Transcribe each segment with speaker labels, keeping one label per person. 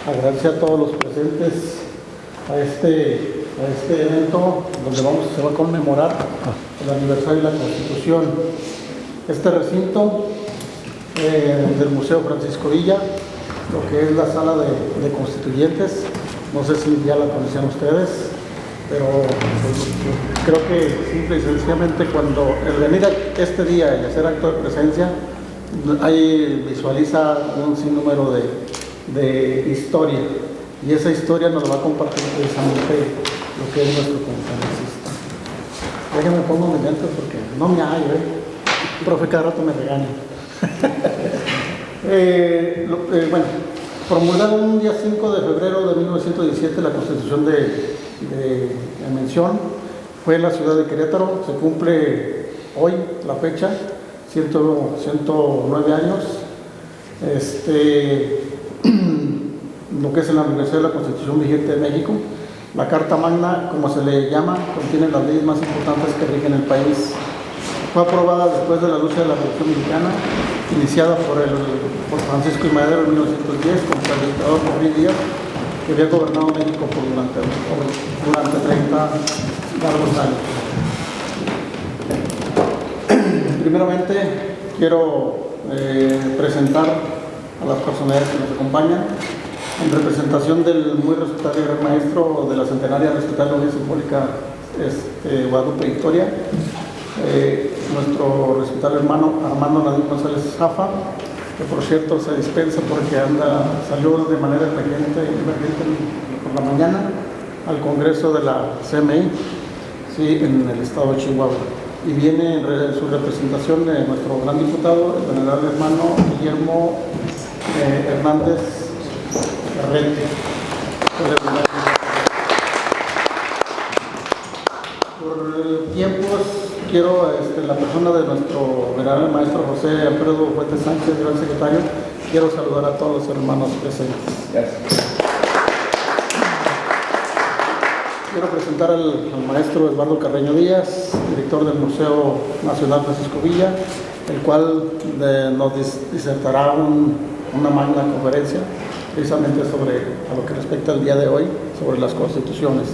Speaker 1: agradecer a todos los presentes a este evento donde se va a conmemorar el aniversario de la Constitución. Este recinto del Museo Francisco Villa, lo que es la sala de constituyentes, no sé si ya la conocían ustedes, pero creo que simple y sencillamente cuando el venir a este día y hacer acto de presencia, ahí visualiza un sinnúmero de historia, y esa historia nos la va a compartir precisamente lo que es nuestro conferencista. Déjenme pongo mis lentes porque no me hallo, profe, cada rato me regaña. Bueno, promulgado un día 5 de febrero de 1917 la Constitución de mención, fue en la ciudad de Querétaro. Se cumple hoy la fecha, 109 años. Lo que es el aniversario de la Constitución vigente de México. La Carta Magna, como se le llama, contiene las leyes más importantes que rigen el país. Fue aprobada después de la lucha de la Revolución Mexicana, iniciada por Francisco I. Madero en 1910 contra el dictador Porfirio Díaz, que había gobernado México durante 30 largos años. Primeramente, quiero presentar a las personalidades que nos acompañan en representación del muy respetable gran maestro de la centenaria respetable Unidad Simbólica Guadalupe Victoria, nuestro respetable hermano Armando Nadir González Zafa, que por cierto se dispensa porque salió de manera emergente por la mañana al Congreso de la CMI, sí, en el estado de Chihuahua. Y viene en su representación de nuestro gran diputado, el venerable hermano Guillermo Hernández Carrete. Por tiempos, quiero, la persona de nuestro venerable maestro José Alfredo Fuentes Sánchez, gran secretario, quiero saludar a todos los hermanos presentes. Gracias. Quiero presentar al maestro Eduardo Carreño Díaz, director del Museo Nacional Francisco Villa, el cual nos disertará una magna conferencia precisamente a lo que respecta al día de hoy, sobre las constituciones.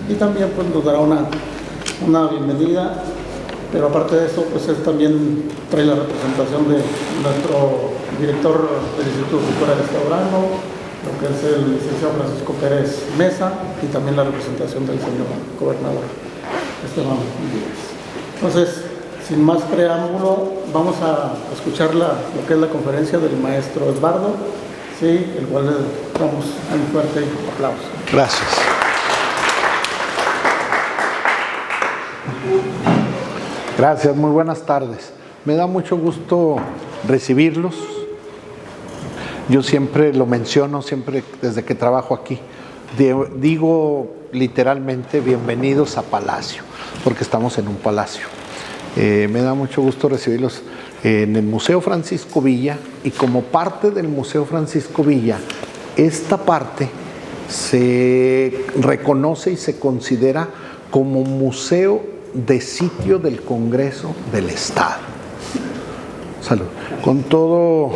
Speaker 1: Y también pues nos dará una bienvenida, pero aparte de eso, pues él también trae la representación de nuestro director del Instituto de Cultura Restaurano, lo que es el licenciado Francisco Pérez Mesa, y también la representación del señor gobernador Esteban Díaz. Entonces, sin más preámbulo, vamos a escuchar lo que es la conferencia del maestro Eduardo, sí, el cual le damos un fuerte aplauso.
Speaker 2: Gracias. Gracias, muy buenas tardes. Me da mucho gusto recibirlos. Yo siempre lo menciono, siempre desde que trabajo aquí, digo literalmente bienvenidos a Palacio, porque estamos en un palacio. Me da mucho gusto recibirlos en el Museo Francisco Villa, y como parte del Museo Francisco Villa, esta parte se reconoce y se considera como museo de sitio del Congreso del Estado. Salud. Con todo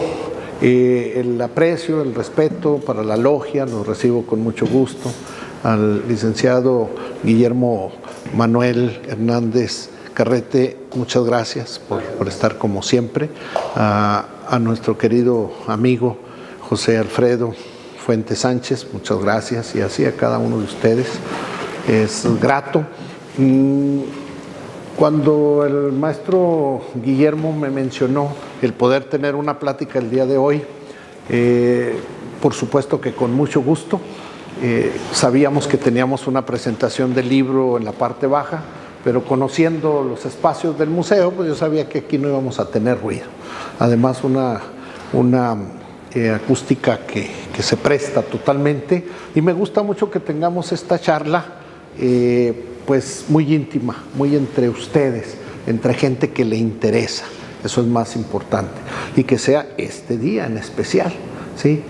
Speaker 2: el aprecio, el respeto para la logia, los recibo con mucho gusto. Al licenciado Guillermo Manuel Hernández Carrete, muchas gracias por estar como siempre. A nuestro querido amigo José Alfredo Fuentes Sánchez, muchas gracias, y así a cada uno de ustedes. Es grato. Cuando el maestro Guillermo me mencionó el poder tener una plática el día de hoy, por supuesto que con mucho gusto. Sabíamos que teníamos una presentación del libro en la parte baja, pero conociendo los espacios del museo, pues yo sabía que aquí no íbamos a tener ruido. Además, una acústica que se presta totalmente, y me gusta mucho que tengamos esta charla pues muy íntima, muy entre ustedes, entre gente que le interesa. Eso es más importante, y que sea este día en especial, ¿sí?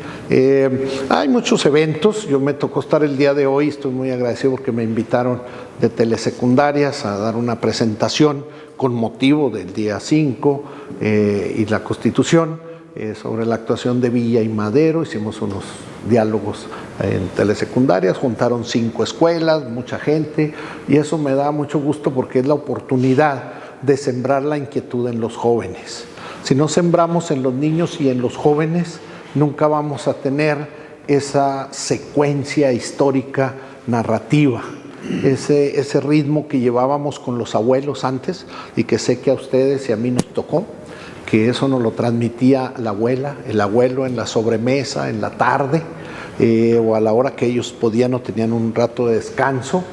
Speaker 2: Hay muchos eventos. Yo me tocó estar el día de hoy, estoy muy agradecido porque me invitaron de telesecundarias a dar una presentación con motivo del día 5 y la Constitución. sobre la actuación de Villa y Madero, hicimos unos diálogos en telesecundarias, juntaron 5 escuelas, mucha gente, y eso me da mucho gusto porque es la oportunidad de sembrar la inquietud en los jóvenes. Si no sembramos en los niños y en los jóvenes, nunca vamos a tener esa secuencia histórica narrativa, ese ritmo que llevábamos con los abuelos antes y que sé que a ustedes y a mí nos tocó, que eso nos lo transmitía la abuela, el abuelo en la sobremesa, en la tarde, o a la hora que ellos podían o tenían un rato de descanso,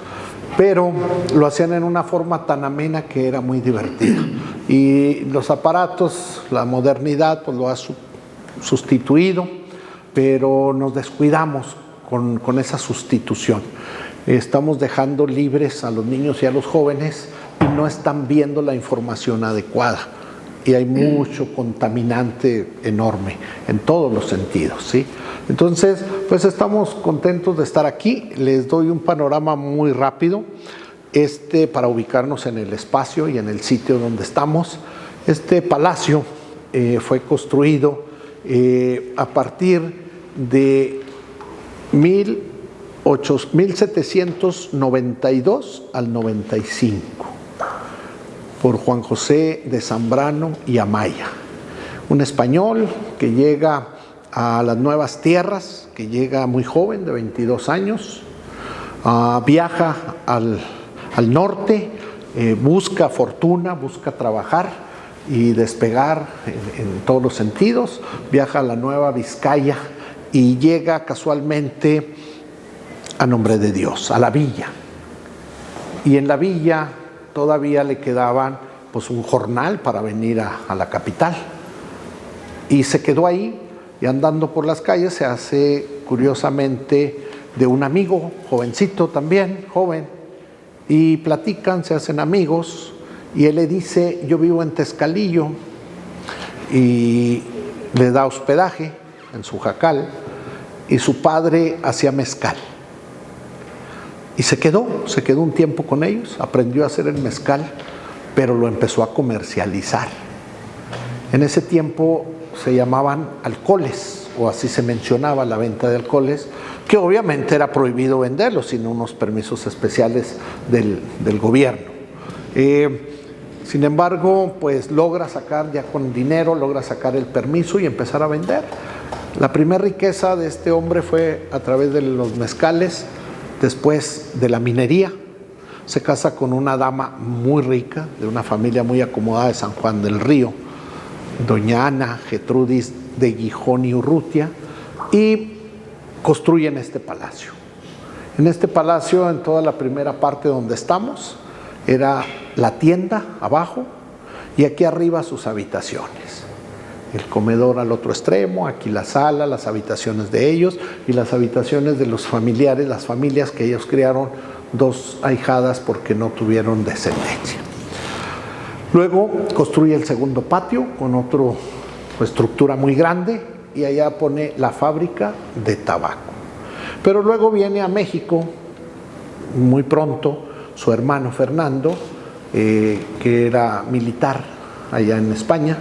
Speaker 2: pero lo hacían en una forma tan amena que era muy divertido. Y los aparatos, la modernidad, pues lo ha sustituido, pero nos descuidamos con esa sustitución. Estamos dejando libres a los niños y a los jóvenes y no están viendo la información adecuada. Y hay mucho contaminante enorme en todos los sentidos, ¿sí? Entonces, pues estamos contentos de estar aquí. Les doy un panorama muy rápido para ubicarnos en el espacio y en el sitio donde estamos. Este palacio fue construido a partir de 1792 al 95 por Juan José de Zambrano y Amaya, un español que llega a las nuevas tierras, que llega muy joven, de 22 años, viaja al norte, busca fortuna, busca trabajar y despegar en todos los sentidos, viaja a la Nueva Vizcaya y llega casualmente a nombre de Dios, a la villa. Y en la villa todavía le quedaban pues un jornal para venir a la capital. Y se quedó ahí y andando por las calles se hace curiosamente de un amigo, jovencito también, joven, y platican, se hacen amigos y él le dice, yo vivo en Tezcalillo, y le da hospedaje en su jacal y su padre hacía mezcal. Y se quedó un tiempo con ellos, aprendió a hacer el mezcal, pero lo empezó a comercializar. En ese tiempo se llamaban alcoholes, o así se mencionaba la venta de alcoholes, que obviamente era prohibido venderlos, sin unos permisos especiales del gobierno. Sin embargo, pues logra sacar ya con dinero, logra sacar el permiso y empezar a vender. La primera riqueza de este hombre fue a través de los mezcales. Después de la minería, se casa con una dama muy rica, de una familia muy acomodada de San Juan del Río, doña Ana Getrudis de Gijón y Urrutia, y construyen este palacio. En este palacio, en toda la primera parte donde estamos, era la tienda abajo y aquí arriba sus habitaciones. El comedor al otro extremo, aquí la sala, las habitaciones de ellos y las habitaciones de los familiares, las familias que ellos criaron 2 ahijadas porque no tuvieron descendencia. Luego construye el segundo patio con otra estructura muy grande y allá pone la fábrica de tabaco. Pero luego viene a México muy pronto su hermano Fernando, que era militar allá en España.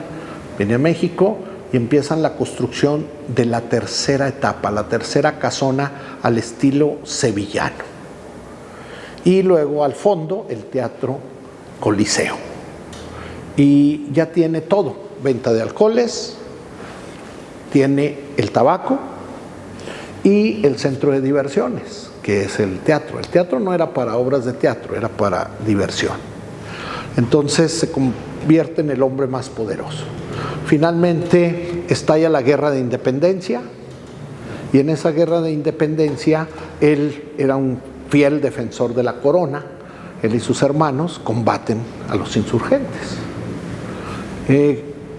Speaker 2: Viene a México y empiezan la construcción de la tercera etapa, la tercera casona al estilo sevillano. Y luego al fondo el Teatro Coliseo. Y ya tiene todo, venta de alcoholes, tiene el tabaco y el centro de diversiones, que es el teatro. El teatro no era para obras de teatro, era para diversión. Entonces se convierte en el hombre más poderoso. Finalmente estalla la Guerra de Independencia y en esa Guerra de Independencia él era un fiel defensor de la corona. Él y sus hermanos combaten a los insurgentes.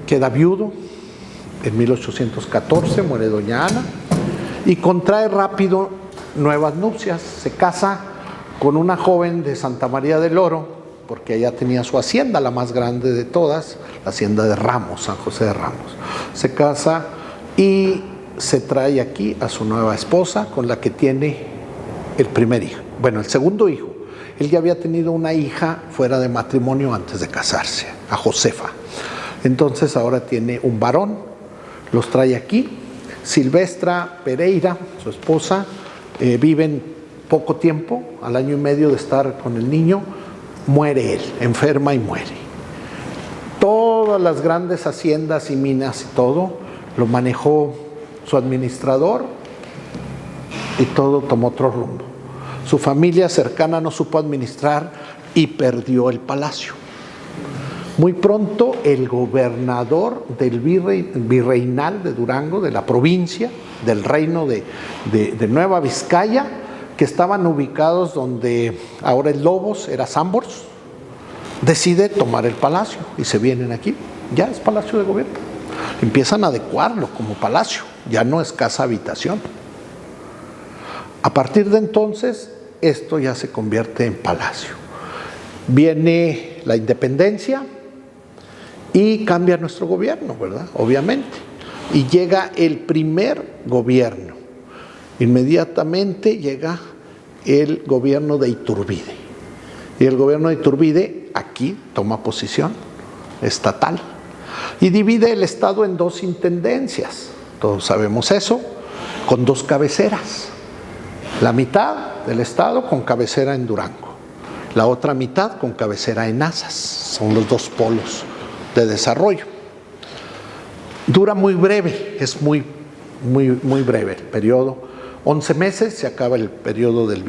Speaker 2: Queda viudo en 1814, muere doña Ana y contrae rápido nuevas nupcias. Se casa con una joven de Santa María del Oro, porque allá tenía su hacienda, la más grande de todas, la hacienda de Ramos, San José de Ramos. Se casa y se trae aquí a su nueva esposa, con la que tiene el primer hijo. Bueno, el segundo hijo. Él ya había tenido una hija fuera de matrimonio antes de casarse, a Josefa. Entonces ahora tiene un varón los trae aquí. Silvestra Pereira, su esposa, viven poco tiempo, al año y medio de estar con el niño, muere él, enferma y muere. Todas las grandes haciendas y minas y todo lo manejó su administrador y todo tomó otro rumbo. Su familia cercana no supo administrar y perdió el palacio. Muy pronto el gobernador del virreinal de Durango, de la provincia, del reino de Nueva Vizcaya, que estaban ubicados donde ahora es Lobos, era Sambors, decide tomar el palacio y se vienen aquí. Ya es palacio de gobierno. Empiezan a adecuarlo como palacio, ya no es casa habitación. A partir de entonces, esto ya se convierte en palacio. Viene la independencia y cambia nuestro gobierno, ¿verdad? Obviamente. Y llega el primer gobierno. Inmediatamente llega el gobierno de Iturbide. Y el gobierno de Iturbide aquí toma posición estatal. Y divide el estado en dos intendencias. Todos sabemos eso, con dos cabeceras. La mitad del estado con cabecera en Durango. La otra mitad con cabecera en Nazas. Son los dos polos de desarrollo. Dura muy breve, es muy breve el periodo. 11 meses, se acaba el periodo del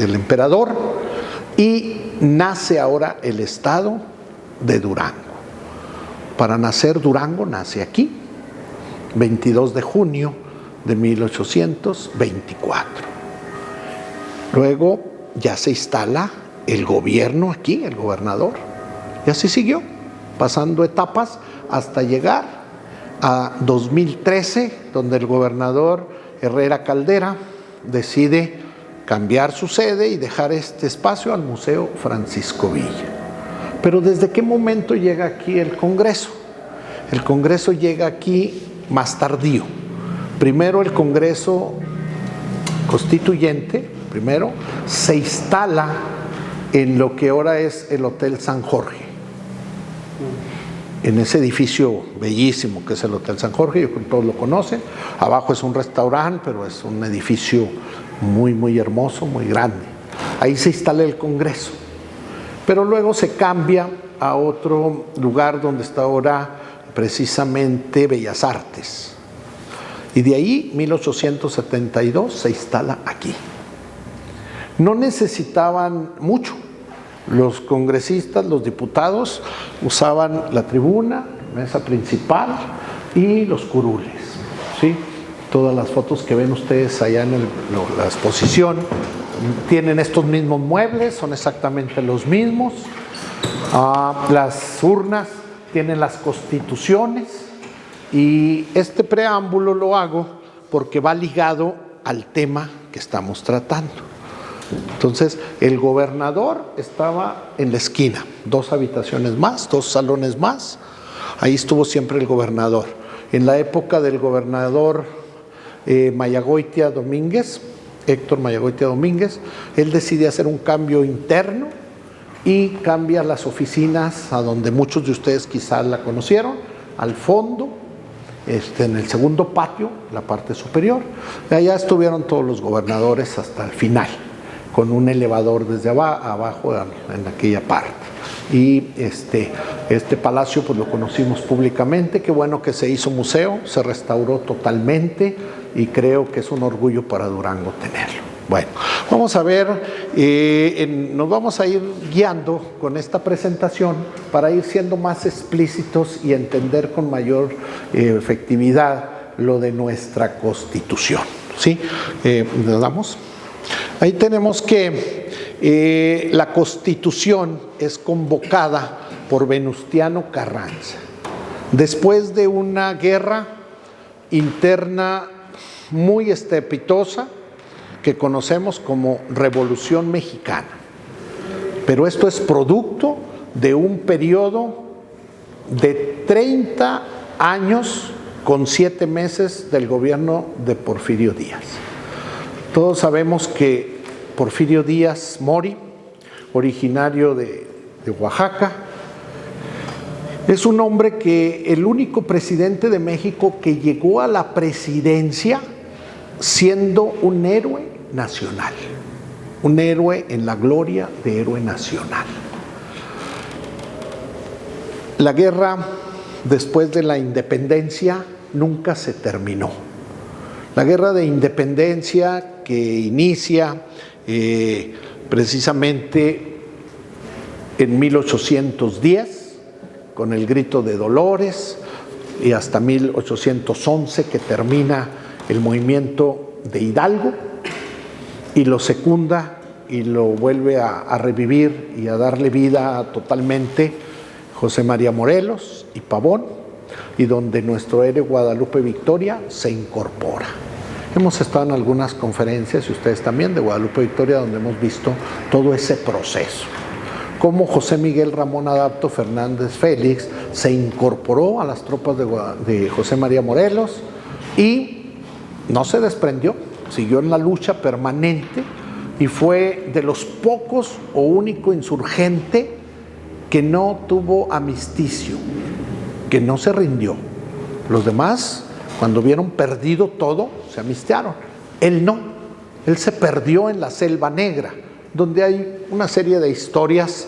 Speaker 2: emperador y nace ahora el estado de Durango. Para nacer Durango nace aquí, 22 de junio de 1824. Luego ya se instala el gobierno aquí, el gobernador. Y así siguió, pasando etapas hasta llegar a 2013, donde el gobernador Herrera Caldera decide cambiar su sede y dejar este espacio al Museo Francisco Villa. Pero ¿desde qué momento llega aquí el Congreso? El Congreso llega aquí más tardío. Primero el Congreso Constituyente, se instala en lo que ahora es el Hotel San Jorge. En ese edificio bellísimo que es el Hotel San Jorge, yo creo que todos lo conocen. Abajo es un restaurante, pero es un edificio muy hermoso, muy grande. Ahí se instala el Congreso. Pero luego se cambia a otro lugar donde está ahora precisamente Bellas Artes. Y de ahí, 1872, se instala aquí. No necesitaban mucho. Los congresistas, los diputados, usaban la tribuna, mesa principal y los curules, ¿sí? Todas las fotos que ven ustedes allá en la exposición tienen estos mismos muebles, son exactamente los mismos. Las urnas tienen las constituciones y este preámbulo lo hago porque va ligado al tema que estamos tratando. Entonces, el gobernador estaba en la esquina, 2 habitaciones más, 2 salones más, ahí estuvo siempre el gobernador. En la época del gobernador Mayagoitia Domínguez, Héctor Mayagoitia Domínguez, él decide hacer un cambio interno y cambia las oficinas a donde muchos de ustedes quizás la conocieron, al fondo, en el segundo patio, la parte superior. De allá estuvieron todos los gobernadores hasta el final, con un elevador desde abajo en aquella parte. Y este palacio pues lo conocimos públicamente, qué bueno que se hizo museo, se restauró totalmente y creo que es un orgullo para Durango tenerlo. Bueno, vamos a ver, nos vamos a ir guiando con esta presentación para ir siendo más explícitos y entender con mayor efectividad lo de nuestra Constitución, ¿sí? ¿Le damos? Ahí tenemos que la Constitución es convocada por Venustiano Carranza. Después de una guerra interna muy estrepitosa que conocemos como Revolución Mexicana. Pero esto es producto de un periodo de 30 años con 7 meses del gobierno de Porfirio Díaz. Todos sabemos que Porfirio Díaz Mori, originario de Oaxaca, Es un hombre que, el único presidente de México que llegó a la presidencia siendo un héroe nacional, un héroe en la gloria de héroe nacional. La guerra después de la independencia nunca se terminó. La guerra de independencia que inicia precisamente en 1810 con el Grito de Dolores y hasta 1811 que termina el movimiento de Hidalgo y lo secunda y lo vuelve a revivir y a darle vida totalmente José María Morelos y Pavón, y donde nuestro héroe Guadalupe Victoria se incorpora. Hemos estado en algunas conferencias, y ustedes también, de Guadalupe Victoria, donde hemos visto todo ese proceso. Cómo José Miguel Ramón Adapto Fernández Félix se incorporó a las tropas de José María Morelos y no se desprendió, siguió en la lucha permanente y fue de los pocos o único insurgente que no tuvo amisticio, que no se rindió. Los demás, cuando vieron perdido todo, se amistiaron. Él no, él se perdió en la Selva Negra, donde hay una serie de historias,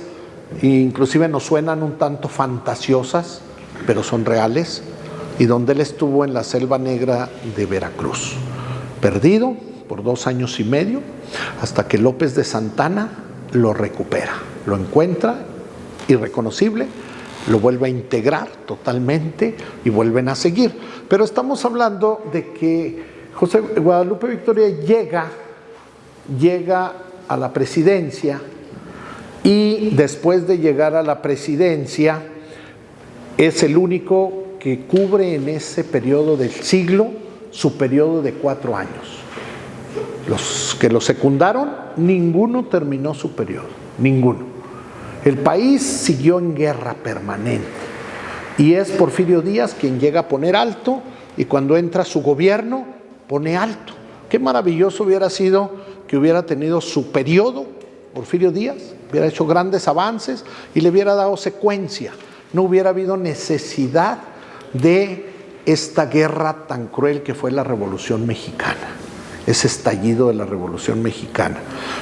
Speaker 2: inclusive nos suenan un tanto fantasiosas, pero son reales, y donde él estuvo en la Selva Negra de Veracruz, perdido por 2 años y medio, hasta que López de Santana lo recupera, lo encuentra irreconocible, lo vuelve a integrar totalmente y vuelven a seguir. Pero estamos hablando de que José Guadalupe Victoria llega a la presidencia y después de llegar a la presidencia es el único que cubre en ese periodo del siglo su periodo de 4 años. Los que lo secundaron, ninguno terminó su periodo, ninguno. El país siguió en guerra permanente y es Porfirio Díaz quien llega a poner alto, y cuando entra su gobierno pone alto. Qué maravilloso hubiera sido que hubiera tenido su periodo Porfirio Díaz, hubiera hecho grandes avances y le hubiera dado secuencia. No hubiera habido necesidad de esta guerra tan cruel que fue la Revolución Mexicana, ese estallido de la Revolución Mexicana,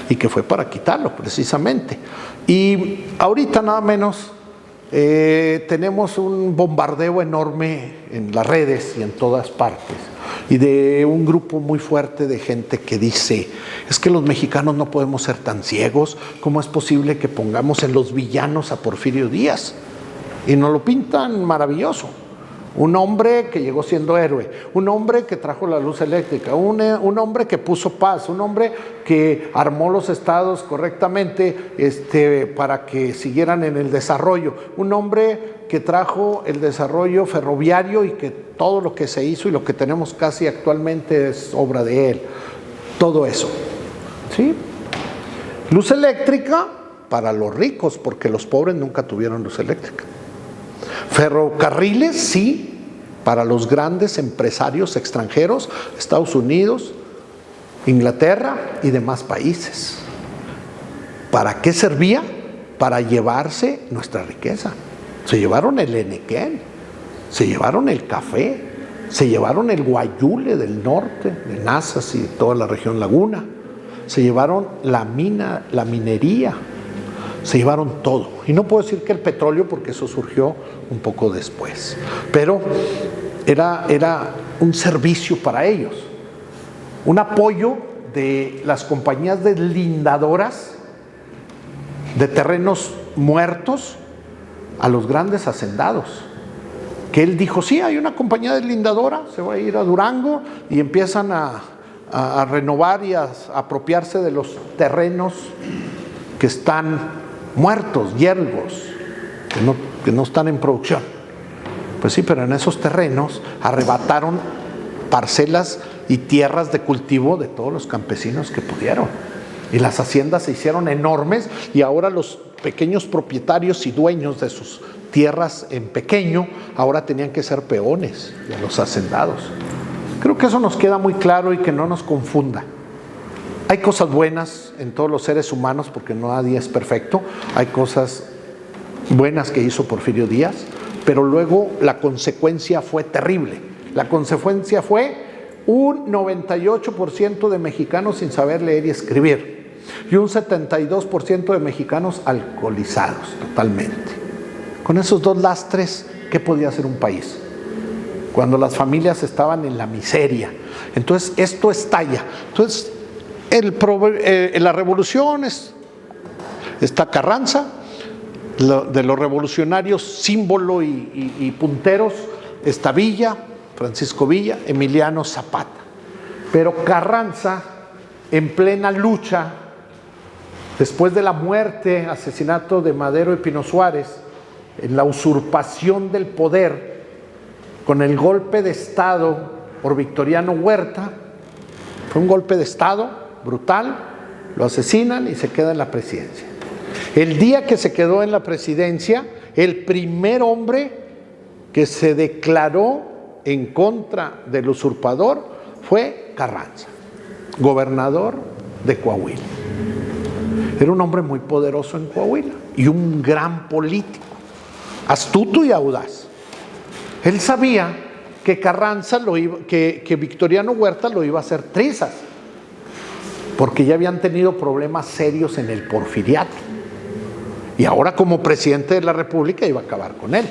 Speaker 2: y que fue para quitarlo precisamente. Y ahorita nada menos tenemos un bombardeo enorme en las redes y en todas partes, y de un grupo muy fuerte de gente que dice: es que los mexicanos no podemos ser tan ciegos, ¿cómo es posible que pongamos en los villanos a Porfirio Díaz? Y nos lo pintan maravilloso. Un hombre que llegó siendo héroe, un hombre que trajo la luz eléctrica, un hombre que puso paz, un hombre que armó los estados correctamente para que siguieran en el desarrollo, un hombre que trajo el desarrollo ferroviario y que todo lo que se hizo y lo que tenemos casi actualmente es obra de él. Todo eso, ¿sí? Luz eléctrica para los ricos, porque los pobres nunca tuvieron luz eléctrica. Ferrocarriles, sí, para los grandes empresarios extranjeros, Estados Unidos, Inglaterra y demás países. ¿Para qué servía? Para llevarse nuestra riqueza. Se llevaron el enequén, se llevaron el café, se llevaron el guayule del norte, de Nazas y de toda la región Laguna, se llevaron la minería, se llevaron todo. Y no puedo decir que el petróleo, porque eso surgió un poco después, pero era un servicio para ellos, un apoyo de las compañías deslindadoras de terrenos muertos a los grandes hacendados, que él dijo: sí, hay una compañía deslindadora, se va a ir a Durango, y empiezan a renovar y a apropiarse de los terrenos que están muertos, yergos, que no están en producción. Pues sí, pero en esos terrenos arrebataron parcelas y tierras de cultivo de todos los campesinos que pudieron, y las haciendas se hicieron enormes, y ahora los pequeños propietarios y dueños de sus tierras en pequeño ahora tenían que ser peones de los hacendados. Creo que eso nos queda muy claro y que no nos confunda. Hay cosas buenas en todos los seres humanos, porque nadie es perfecto. Hay cosas buenas que hizo Porfirio Díaz, pero luego la consecuencia fue terrible. La consecuencia fue un 98% de mexicanos sin saber leer y escribir y un 72% de mexicanos alcoholizados totalmente. Con esos dos lastres, ¿qué podía hacer un país? Cuando las familias estaban en la miseria. Entonces esto estalla. Entonces la revolución está Carranza, de los revolucionarios símbolo y punteros está Villa, Francisco Villa, Emiliano Zapata. Pero Carranza, en plena lucha, después de la muerte, asesinato de Madero y Pino Suárez, en la usurpación del poder, con el golpe de Estado por Victoriano Huerta, fue un golpe de Estado brutal, lo asesinan y se queda en la presidencia. El día que se quedó en la presidencia, el primer hombre que se declaró en contra del usurpador fue Carranza, gobernador de Coahuila. Era un hombre muy poderoso en Coahuila y un gran político, astuto y audaz. Él sabía que Carranza que Victoriano Huerta lo iba a hacer trizas, porque ya habían tenido problemas serios en el porfiriato. Y ahora como presidente de la República iba a acabar con él.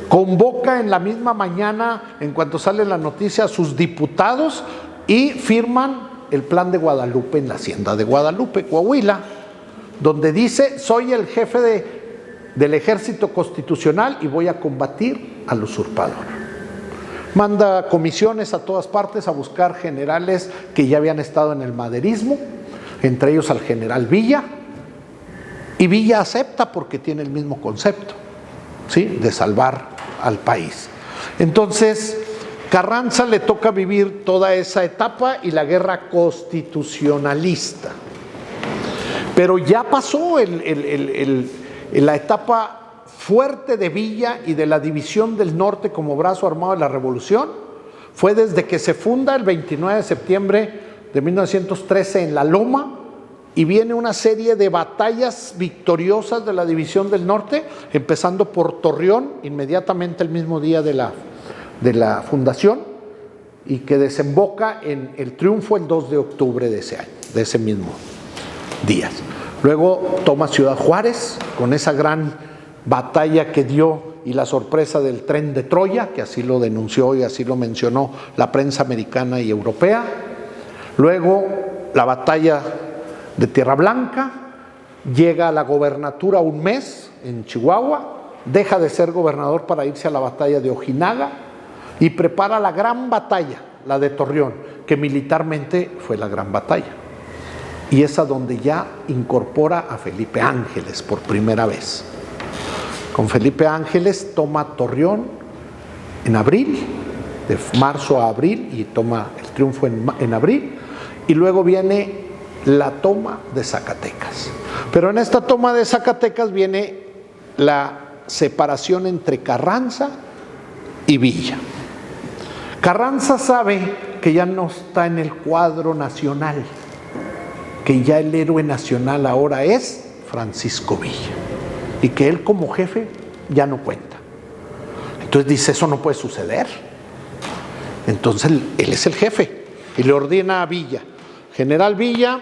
Speaker 2: Convoca en la misma mañana, en cuanto sale la noticia, a sus diputados y firman el Plan de Guadalupe en la hacienda de Guadalupe, Coahuila, donde dice: soy el jefe del ejército constitucional y voy a combatir al usurpador. Manda comisiones a todas partes a buscar generales que ya habían estado en el maderismo, entre ellos al general Villa, y Villa acepta porque tiene el mismo concepto, ¿sí?, de salvar al país. Entonces, Carranza le toca vivir toda esa etapa y la guerra constitucionalista. Pero ya pasó la etapa fuerte de Villa y de la división del norte como brazo armado de la revolución. Fue desde que se funda el 29 de septiembre de 1913 en La Loma, y viene una serie de batallas victoriosas de la división del norte, empezando por Torreón, inmediatamente el mismo día de la fundación, y que desemboca en el triunfo el 2 de octubre de ese año, de ese mismo día. Luego toma Ciudad Juárez con esa gran batalla que dio y la sorpresa del tren de Troya, que así lo denunció y así lo mencionó la prensa americana y europea. Luego la batalla de Tierra Blanca, llega a la gobernatura un mes en Chihuahua, deja de ser gobernador para irse a la batalla de Ojinaga y prepara la gran batalla, la de Torreón, que militarmente fue la gran batalla. Y es a donde ya incorpora a Felipe Ángeles por primera vez. Con Felipe Ángeles toma Torreón en abril, de marzo a abril, y toma el triunfo en abril, y luego viene la toma de Zacatecas. Pero en esta toma de Zacatecas viene la separación entre Carranza y Villa. Carranza sabe que ya no está en el cuadro nacional, que ya el héroe nacional ahora es Francisco Villa, y que él como jefe ya no cuenta. Entonces dice: eso no puede suceder. Entonces él es el jefe y le ordena a Villa: general Villa,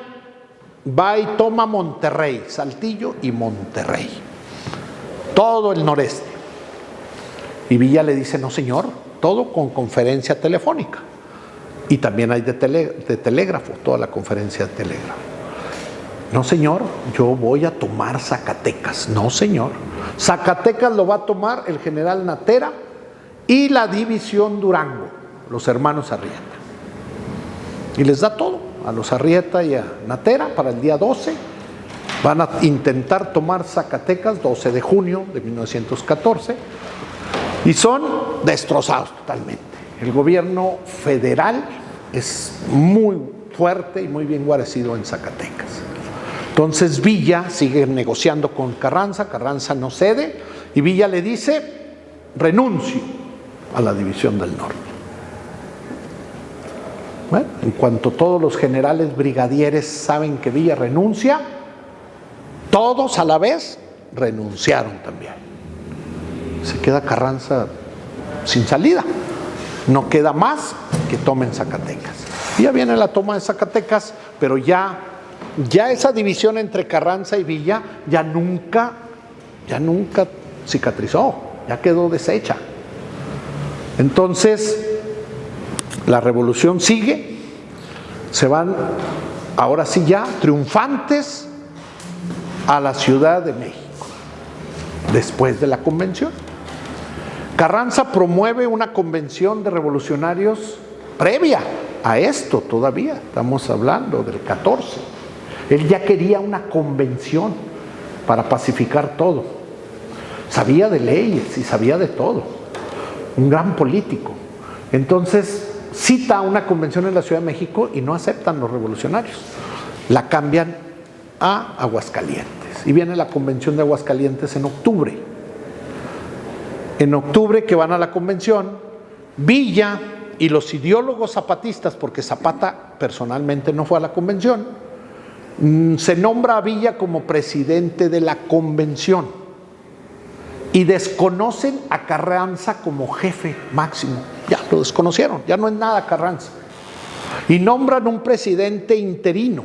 Speaker 2: va y toma Monterrey, Saltillo y Monterrey, todo el noreste. Y Villa le dice: no señor, todo con conferencia telefónica, y también hay de telégrafo, toda la conferencia de telégrafo. No señor, yo voy a tomar Zacatecas. No señor, Zacatecas lo va a tomar el general Natera y la división Durango, los hermanos Arrieta, y les da todo a los Arrieta y a Natera para el día 12. Van a intentar tomar Zacatecas 12 de junio de 1914 y son destrozados totalmente. El gobierno federal es muy fuerte y muy bien guarecido en Zacatecas. Entonces Villa sigue negociando con Carranza, Carranza no cede y Villa le dice: renuncio a la división del norte. Bueno, en cuanto todos los generales brigadieres saben que Villa renuncia, todos a la vez renunciaron también. se queda Carranza sin salida. No queda más que tomen Zacatecas. Y ya viene la toma de Zacatecas, pero ya esa división entre Carranza y Villa ya nunca cicatrizó, ya quedó deshecha. Entonces, la revolución sigue, se van ahora sí ya triunfantes a la Ciudad de México, después de la convención. Carranza promueve una convención de revolucionarios previa a esto todavía, estamos hablando del 14. Él ya quería una convención para pacificar todo. Sabía de leyes y sabía de todo. Un gran político. Entonces cita una convención en la Ciudad de México y no aceptan los revolucionarios. La cambian a Aguascalientes. Y viene la convención de Aguascalientes en octubre. En octubre que van a la convención, Villa y los ideólogos zapatistas, porque Zapata personalmente no fue a la convención, se nombra a Villa como presidente de la convención y desconocen a Carranza como jefe máximo. Ya lo desconocieron, ya no es nada Carranza. Y nombran un presidente interino.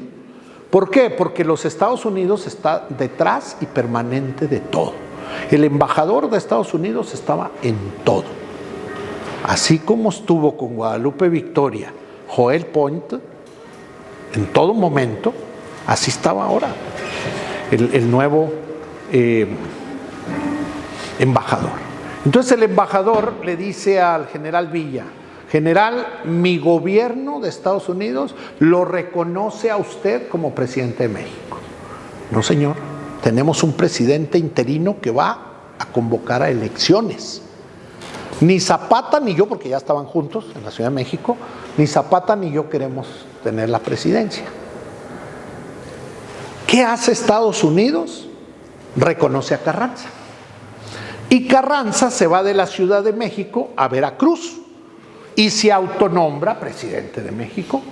Speaker 2: ¿Por qué? Porque los Estados Unidos está detrás y permanente de todo. El embajador de Estados Unidos estaba en todo. Así como estuvo con Guadalupe Victoria, Joel Point, en todo momento, así estaba ahora el nuevo embajador. Entonces el embajador le dice al general Villa: general, mi gobierno de Estados Unidos lo reconoce a usted como presidente de México. No, señor, tenemos un presidente interino que va a convocar a elecciones. Ni Zapata ni yo, porque ya estaban juntos en la Ciudad de México, ni Zapata ni yo queremos tener la presidencia. ¿Qué hace Estados Unidos? Reconoce a Carranza. Y Carranza se va de la Ciudad de México a Veracruz y se autonombra presidente de México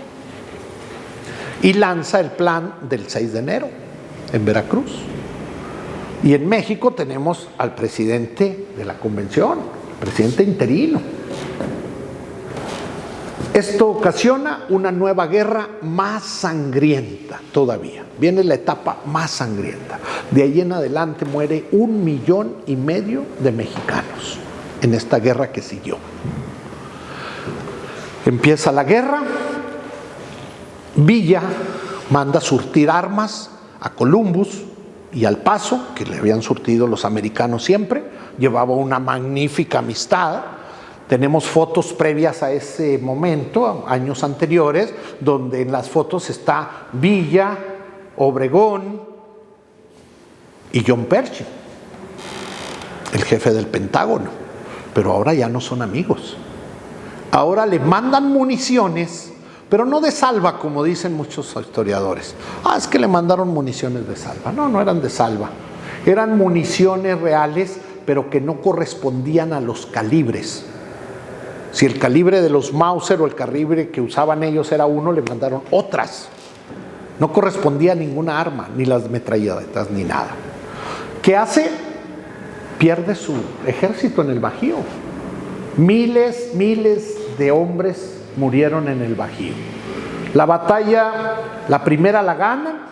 Speaker 2: y lanza el plan del 6 de enero en Veracruz. Y en México tenemos al presidente de la convención, presidente interino. Esto ocasiona una nueva guerra más sangrienta todavía. Viene la etapa más sangrienta. De ahí en adelante muere 1,5 millones de mexicanos en esta guerra que siguió. Empieza la guerra. Villa manda surtir armas a Columbus y al Paso, que le habían surtido los americanos siempre. Llevaba una magnífica amistad. Tenemos fotos previas a ese momento, años anteriores, donde en las fotos está Villa, Obregón y John Pershing, el jefe del Pentágono. Pero ahora ya no son amigos. Ahora le mandan municiones, pero no de salva, como dicen muchos historiadores. Es que le mandaron municiones de salva. No, no eran de salva. Eran municiones reales, pero que no correspondían a los calibres. Si el calibre de los Mauser o el calibre que usaban ellos era uno, le mandaron otras. No correspondía a ninguna arma, ni las metralletas, ni nada. ¿Qué hace? Pierde su ejército en el Bajío. Miles de hombres murieron en el Bajío. La batalla, la primera la ganan,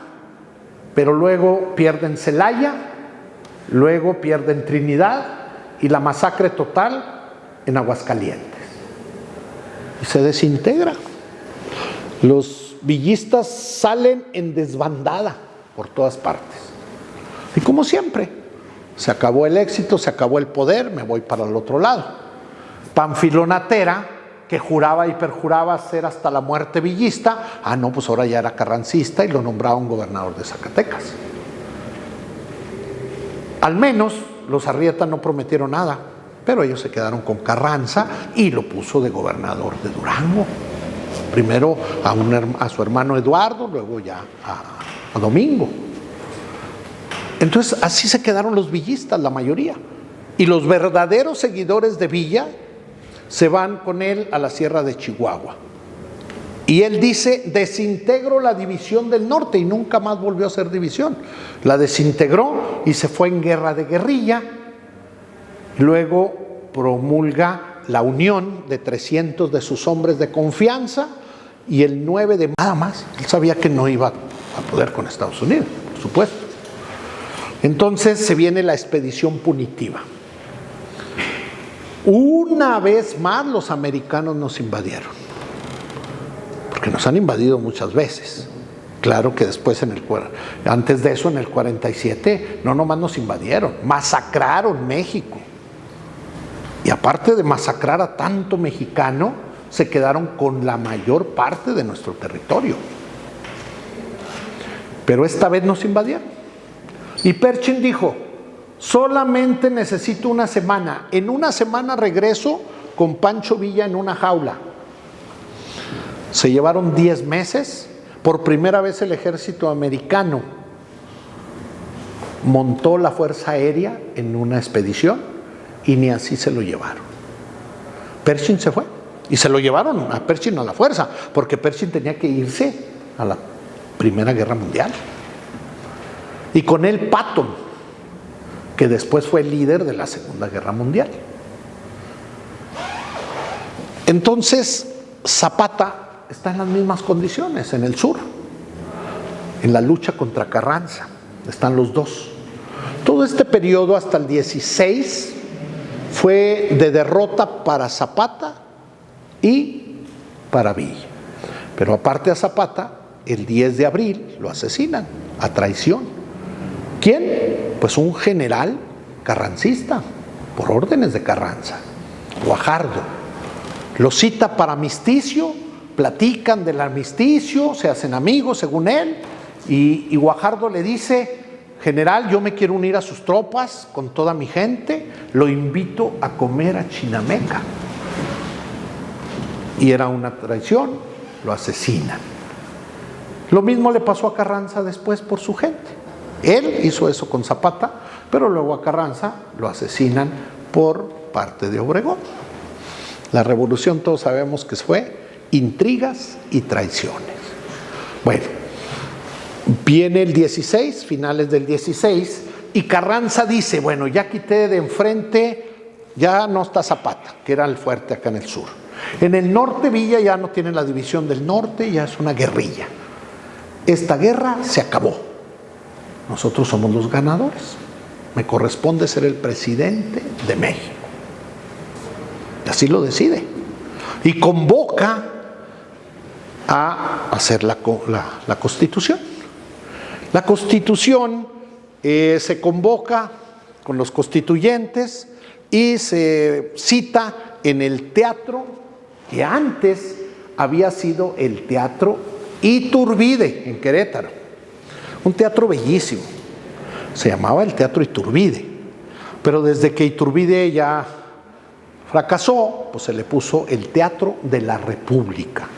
Speaker 2: pero luego pierden Celaya, luego pierden Trinidad y la masacre total en Aguascalientes. Y se desintegra. Los villistas salen en desbandada por todas partes. Y como siempre, se acabó el éxito, se acabó el poder, me voy para el otro lado. Pánfilo Natera, que juraba y perjuraba ser hasta la muerte villista, no, pues ahora ya era carrancista y lo nombraron gobernador de Zacatecas. Al menos los Arrieta no prometieron nada, pero ellos se quedaron con Carranza y lo puso de gobernador de Durango. Primero a su hermano Eduardo, luego ya a Domingo. Entonces así se quedaron los villistas, la mayoría. Y los verdaderos seguidores de Villa se van con él a la Sierra de Chihuahua. Y él dice: desintegro la división del norte, y nunca más volvió a ser división. La desintegró y se fue en guerra de guerrilla. Luego promulga la unión de 300 de sus hombres de confianza y el 9 de nada más. Él sabía que no iba a poder con Estados Unidos, por supuesto. Entonces se viene la expedición punitiva. Una vez más los americanos nos invadieron, porque nos han invadido muchas veces. Claro que después, antes de eso, en el 47, no nomás nos invadieron, masacraron México. Y aparte de masacrar a tanto mexicano, se quedaron con la mayor parte de nuestro territorio. Pero esta vez nos invadieron. Y Pershing dijo: solamente necesito una semana. En una semana regreso con Pancho Villa en una jaula. Se llevaron 10 meses. Por primera vez el ejército americano montó la fuerza aérea en una expedición y ni así se lo llevaron. Pershing se fue y se lo llevaron a Pershing a la fuerza, porque Pershing tenía que irse a la Primera Guerra Mundial. Y con él Patton, que después fue el líder de la Segunda Guerra Mundial. Entonces Zapata está en las mismas condiciones en el sur, en la lucha contra Carranza. Están los dos. Todo este periodo hasta el 16 fue de derrota para Zapata y para Villa. Pero aparte a Zapata, el 10 de abril lo asesinan a traición. ¿Quién? Pues un general carrancista, por órdenes de Carranza, Guajardo. Lo cita para armisticio, platican del armisticio, se hacen amigos según él, y Guajardo le dice: general, yo me quiero unir a sus tropas con toda mi gente, lo invito a comer a Chinameca. Y era una traición, lo asesinan. Lo mismo le pasó a Carranza después por su gente. Él hizo eso con Zapata, pero luego a Carranza lo asesinan por parte de Obregón. La revolución, todos sabemos que fue intrigas y traiciones. Bueno, viene el 16, finales del 16, y Carranza dice: bueno, ya quité de enfrente, ya no está Zapata, que era el fuerte acá en el sur. En el norte Villa ya no tiene la división del norte, ya es una guerrilla. Esta guerra se acabó. Nosotros somos los ganadores. Me corresponde ser el presidente de México. Y así lo decide. Y convoca a hacer la Constitución. La Constitución se convoca con los constituyentes y se cita en el teatro que antes había sido el Teatro Iturbide en Querétaro. Un teatro bellísimo. Se llamaba el Teatro Iturbide. Pero desde que Iturbide ya fracasó, pues se le puso el Teatro de la República.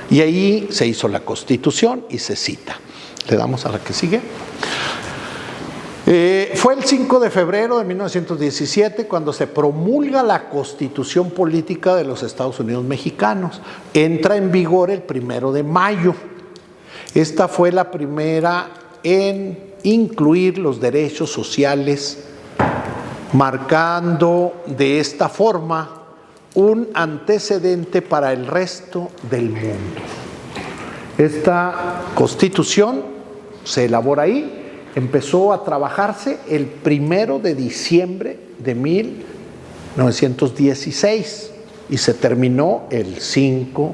Speaker 2: Y ahí se hizo la Constitución y se cita. Le damos a la que sigue. Fue el 5 de febrero de 1917 cuando se promulga la Constitución Política de los Estados Unidos Mexicanos. Entra en vigor el 1 de mayo. Esta fue la primera en incluir los derechos sociales, marcando de esta forma un antecedente para el resto del mundo. Esta Constitución se elabora ahí, empezó a trabajarse el 1 de diciembre de 1916 y se terminó el 5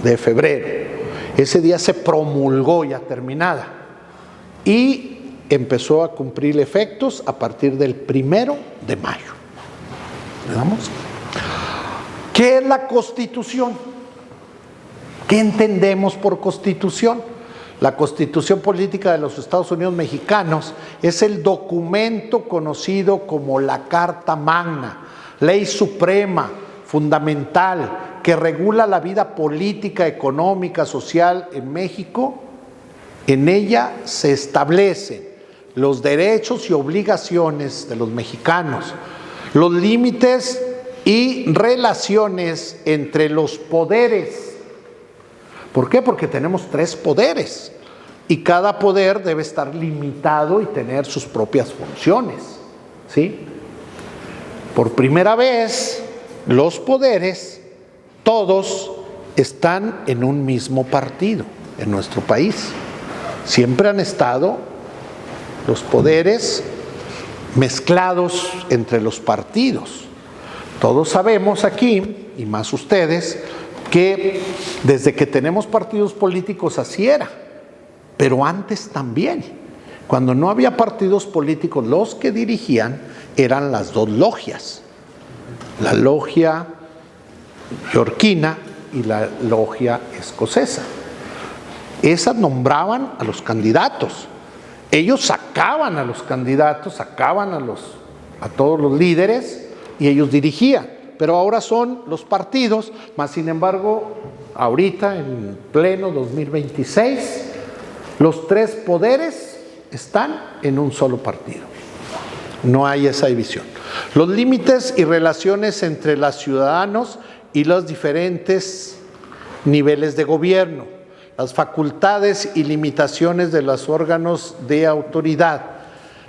Speaker 2: de febrero. Ese día se promulgó ya terminada y empezó a cumplir efectos a partir del 1 de mayo. ¿Le damos? ¿Qué es la Constitución? ¿Qué entendemos por Constitución? La Constitución Política de los Estados Unidos Mexicanos es el documento conocido como la Carta Magna, ley suprema, fundamental, que regula la vida política, económica, social en México. En ella se establecen los derechos y obligaciones de los mexicanos, los límites y relaciones entre los poderes. ¿Por qué? Porque tenemos 3 poderes y cada poder debe estar limitado y tener sus propias funciones, ¿sí? Por primera vez, los poderes, todos están en un mismo partido en nuestro país. Siempre han estado los poderes mezclados entre los partidos. Todos sabemos aquí, y más ustedes, que desde que tenemos partidos políticos así era, pero antes también. Cuando no había partidos políticos, los que dirigían eran las dos logias, la logia yorquina y la logia escocesa. Esas nombraban a los candidatos. Ellos sacaban a los candidatos, sacaban a todos los líderes y ellos dirigían. Pero ahora son los partidos, más sin embargo, ahorita en pleno 2026, los tres poderes están en un solo partido. No hay esa división. Los límites y relaciones entre los ciudadanos y los diferentes niveles de gobierno, las facultades y limitaciones de los órganos de autoridad,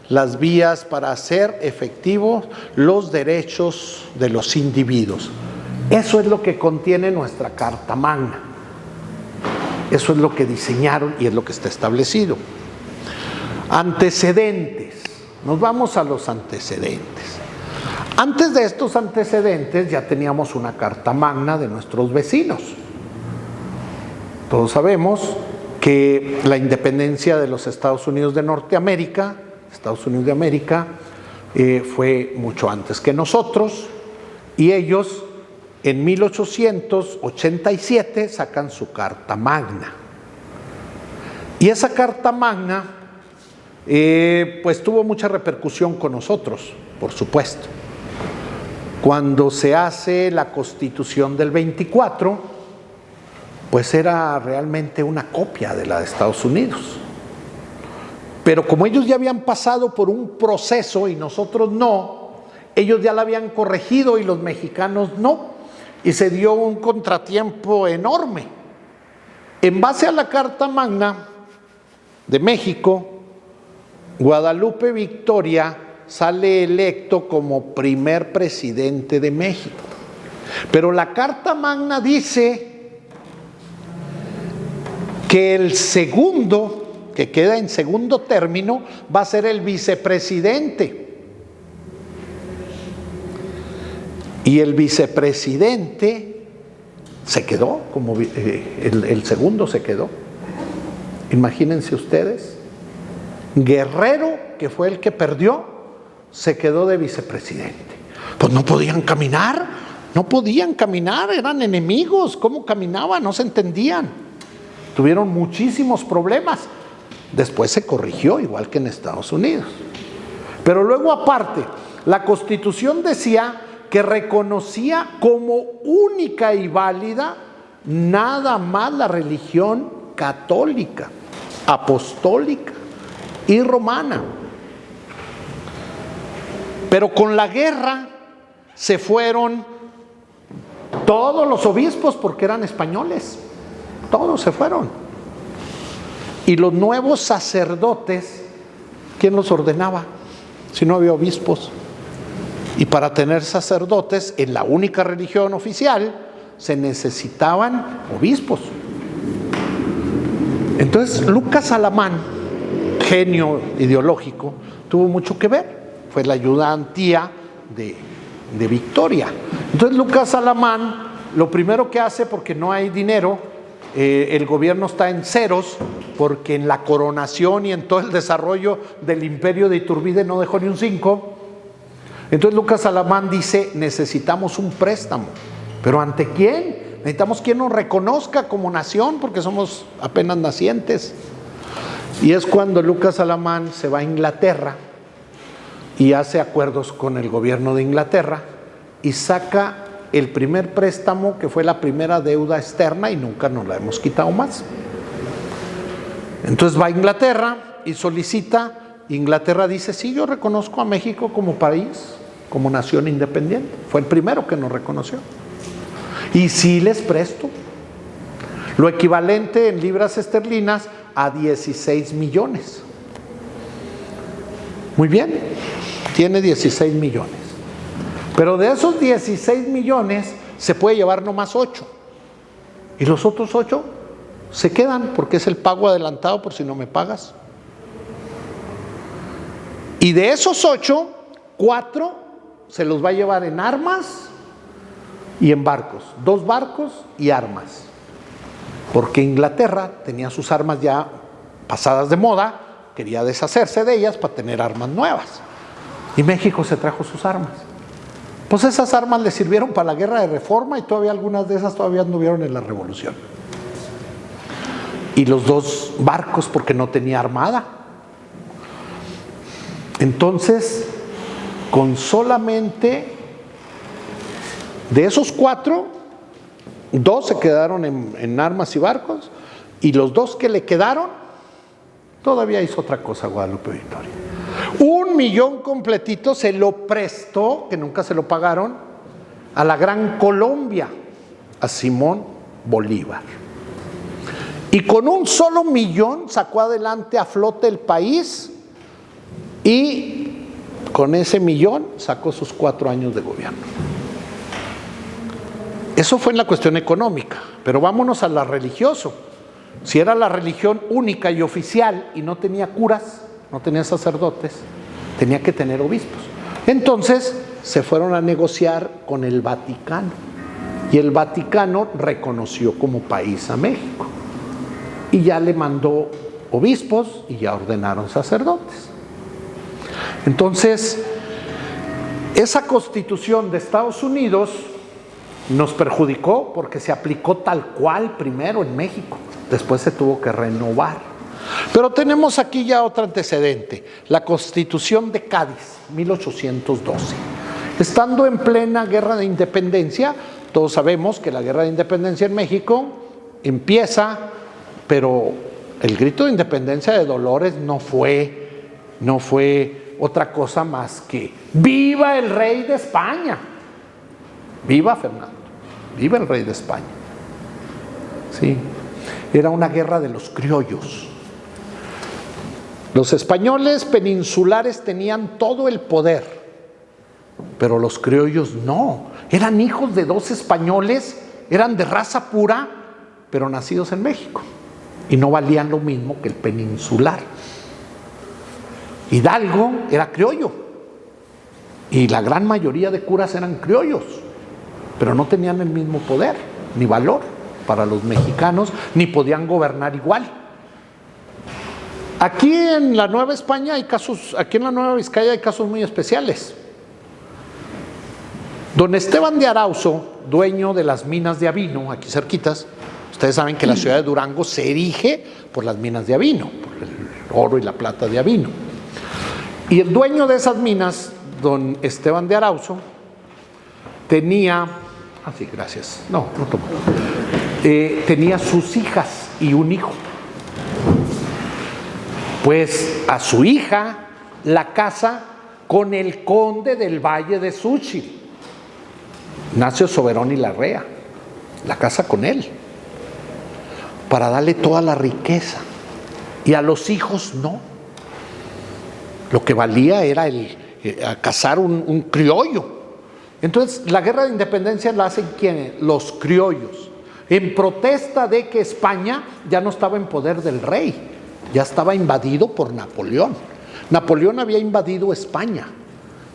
Speaker 2: las vías para hacer efectivos los derechos de los individuos. Eso es lo que contiene nuestra Carta Magna. Eso es lo que diseñaron y es lo que está establecido. Antecedentes. Nos vamos a los antecedentes. Antes de estos antecedentes ya teníamos una Carta Magna de nuestros vecinos. Todos sabemos que la independencia de los Estados Unidos de Norteamérica, fue mucho antes que nosotros, y ellos en 1887 sacan su Carta Magna. Y esa Carta Magna pues tuvo mucha repercusión con nosotros, por supuesto. Cuando se hace la Constitución del 24, pues era realmente una copia de la de Estados Unidos. Pero como ellos ya habían pasado por un proceso y nosotros no, ellos ya la habían corregido y los mexicanos no, y se dio un contratiempo enorme. En base a la Carta Magna de México, Guadalupe Victoria sale electo como primer presidente de México. Pero la Carta Magna dice que el segundo, que queda en segundo término, va a ser el vicepresidente. Y el vicepresidente se quedó, como el segundo se quedó. Imagínense ustedes, Guerrero, que fue el que perdió, se quedó de vicepresidente. Pues no podían caminar, eran enemigos. ¿Cómo caminaban? No se entendían. Tuvieron muchísimos problemas. Después se corrigió, igual que en Estados Unidos. Pero luego, aparte, la Constitución decía que reconocía como única y válida nada más la religión católica, apostólica y romana. Pero con la guerra se fueron todos los obispos, porque eran españoles, todos se fueron. Y los nuevos sacerdotes, ¿quién los ordenaba? Si no había obispos. Y para tener sacerdotes en la única religión oficial se necesitaban obispos. Entonces Lucas Alamán, genio ideológico, tuvo mucho que ver. Fue la ayudantía de Victoria. Entonces Lucas Alamán, lo primero que hace, porque no hay dinero, el gobierno está en ceros, porque en la coronación y en todo el desarrollo del imperio de Iturbide no dejó ni un 5. Entonces Lucas Alamán dice: necesitamos un préstamo. ¿Pero ante quién? Necesitamos quien nos reconozca como nación, porque somos apenas nacientes. Y es cuando Lucas Alamán se va a Inglaterra y hace acuerdos con el gobierno de Inglaterra y saca el primer préstamo, que fue la primera deuda externa, y nunca nos la hemos quitado más. Entonces va a Inglaterra y solicita. Inglaterra dice: sí, yo reconozco a México como país, como nación independiente. Fue el primero que nos reconoció. Y sí les presto lo equivalente en libras esterlinas a 16 millones. Muy bien, tiene 16 millones. Pero de esos 16 millones se puede llevar nomás 8. Y los otros 8 se quedan porque es el pago adelantado por si no me pagas. Y de esos 8, 4 se los va a llevar en armas y en barcos. 2 barcos y armas. Porque Inglaterra tenía sus armas ya pasadas de moda, quería deshacerse de ellas para tener armas nuevas. Y México se trajo sus armas. Pues esas armas le sirvieron para la guerra de reforma y todavía algunas de esas todavía anduvieron en la revolución. Y los 2 barcos porque no tenía armada. Entonces, con solamente de esos 4, 2 se quedaron en armas y barcos, y los 2 que le quedaron, todavía hizo otra cosa Guadalupe Victoria. 1 millón completito se lo prestó, que nunca se lo pagaron, a la Gran Colombia, a Simón Bolívar. Y con 1 solo millón sacó adelante a flote el país, y con ese millón sacó sus 4 años de gobierno. Eso fue en la cuestión económica, pero vámonos a la religioso. Si era la religión única y oficial y no tenía curas, no tenía sacerdotes, tenía que tener obispos. Entonces se fueron a negociar con el Vaticano y el Vaticano reconoció como país a México y ya le mandó obispos y ya ordenaron sacerdotes. Entonces, esa Constitución de Estados Unidos nos perjudicó porque se aplicó tal cual primero en México, después se tuvo que renovar. Pero tenemos aquí ya otro antecedente, la Constitución de Cádiz, 1812. Estando en plena guerra de independencia, todos sabemos que la guerra de independencia en México empieza, pero el grito de independencia de Dolores no fue otra cosa más que ¡viva el rey de España! ¡Viva Fernando! ¡Viva el rey de España! Sí, era una guerra de los criollos. Los españoles peninsulares tenían todo el poder, pero los criollos no. Eran hijos de 2 españoles, eran de raza pura, pero nacidos en México. Y no valían lo mismo que el peninsular. Hidalgo era criollo y la gran mayoría de curas eran criollos, pero no tenían el mismo poder ni valor para los mexicanos, ni podían gobernar igual. Aquí en la Nueva España hay casos, aquí en la Nueva Vizcaya hay casos muy especiales. Don Esteban de Arauzo, dueño de las minas de Avino, aquí cerquitas, ustedes saben que la ciudad de Durango se erige por las minas de Avino, por el oro y la plata de Avino. Y el dueño de esas minas, don Esteban de Arauzo, tenía, tenía sus hijas y un hijo. Pues a su hija la casa con el conde del Valle de Xúchitl, Ignacio Soberón y Larrea, la casa con él, para darle toda la riqueza, y a los hijos no. Lo que valía era cazar un criollo. Entonces la guerra de independencia la hacen ¿quiénes? Los criollos, en protesta de que España ya no estaba en poder del rey, ya estaba invadido por Napoleón. Napoleón había invadido España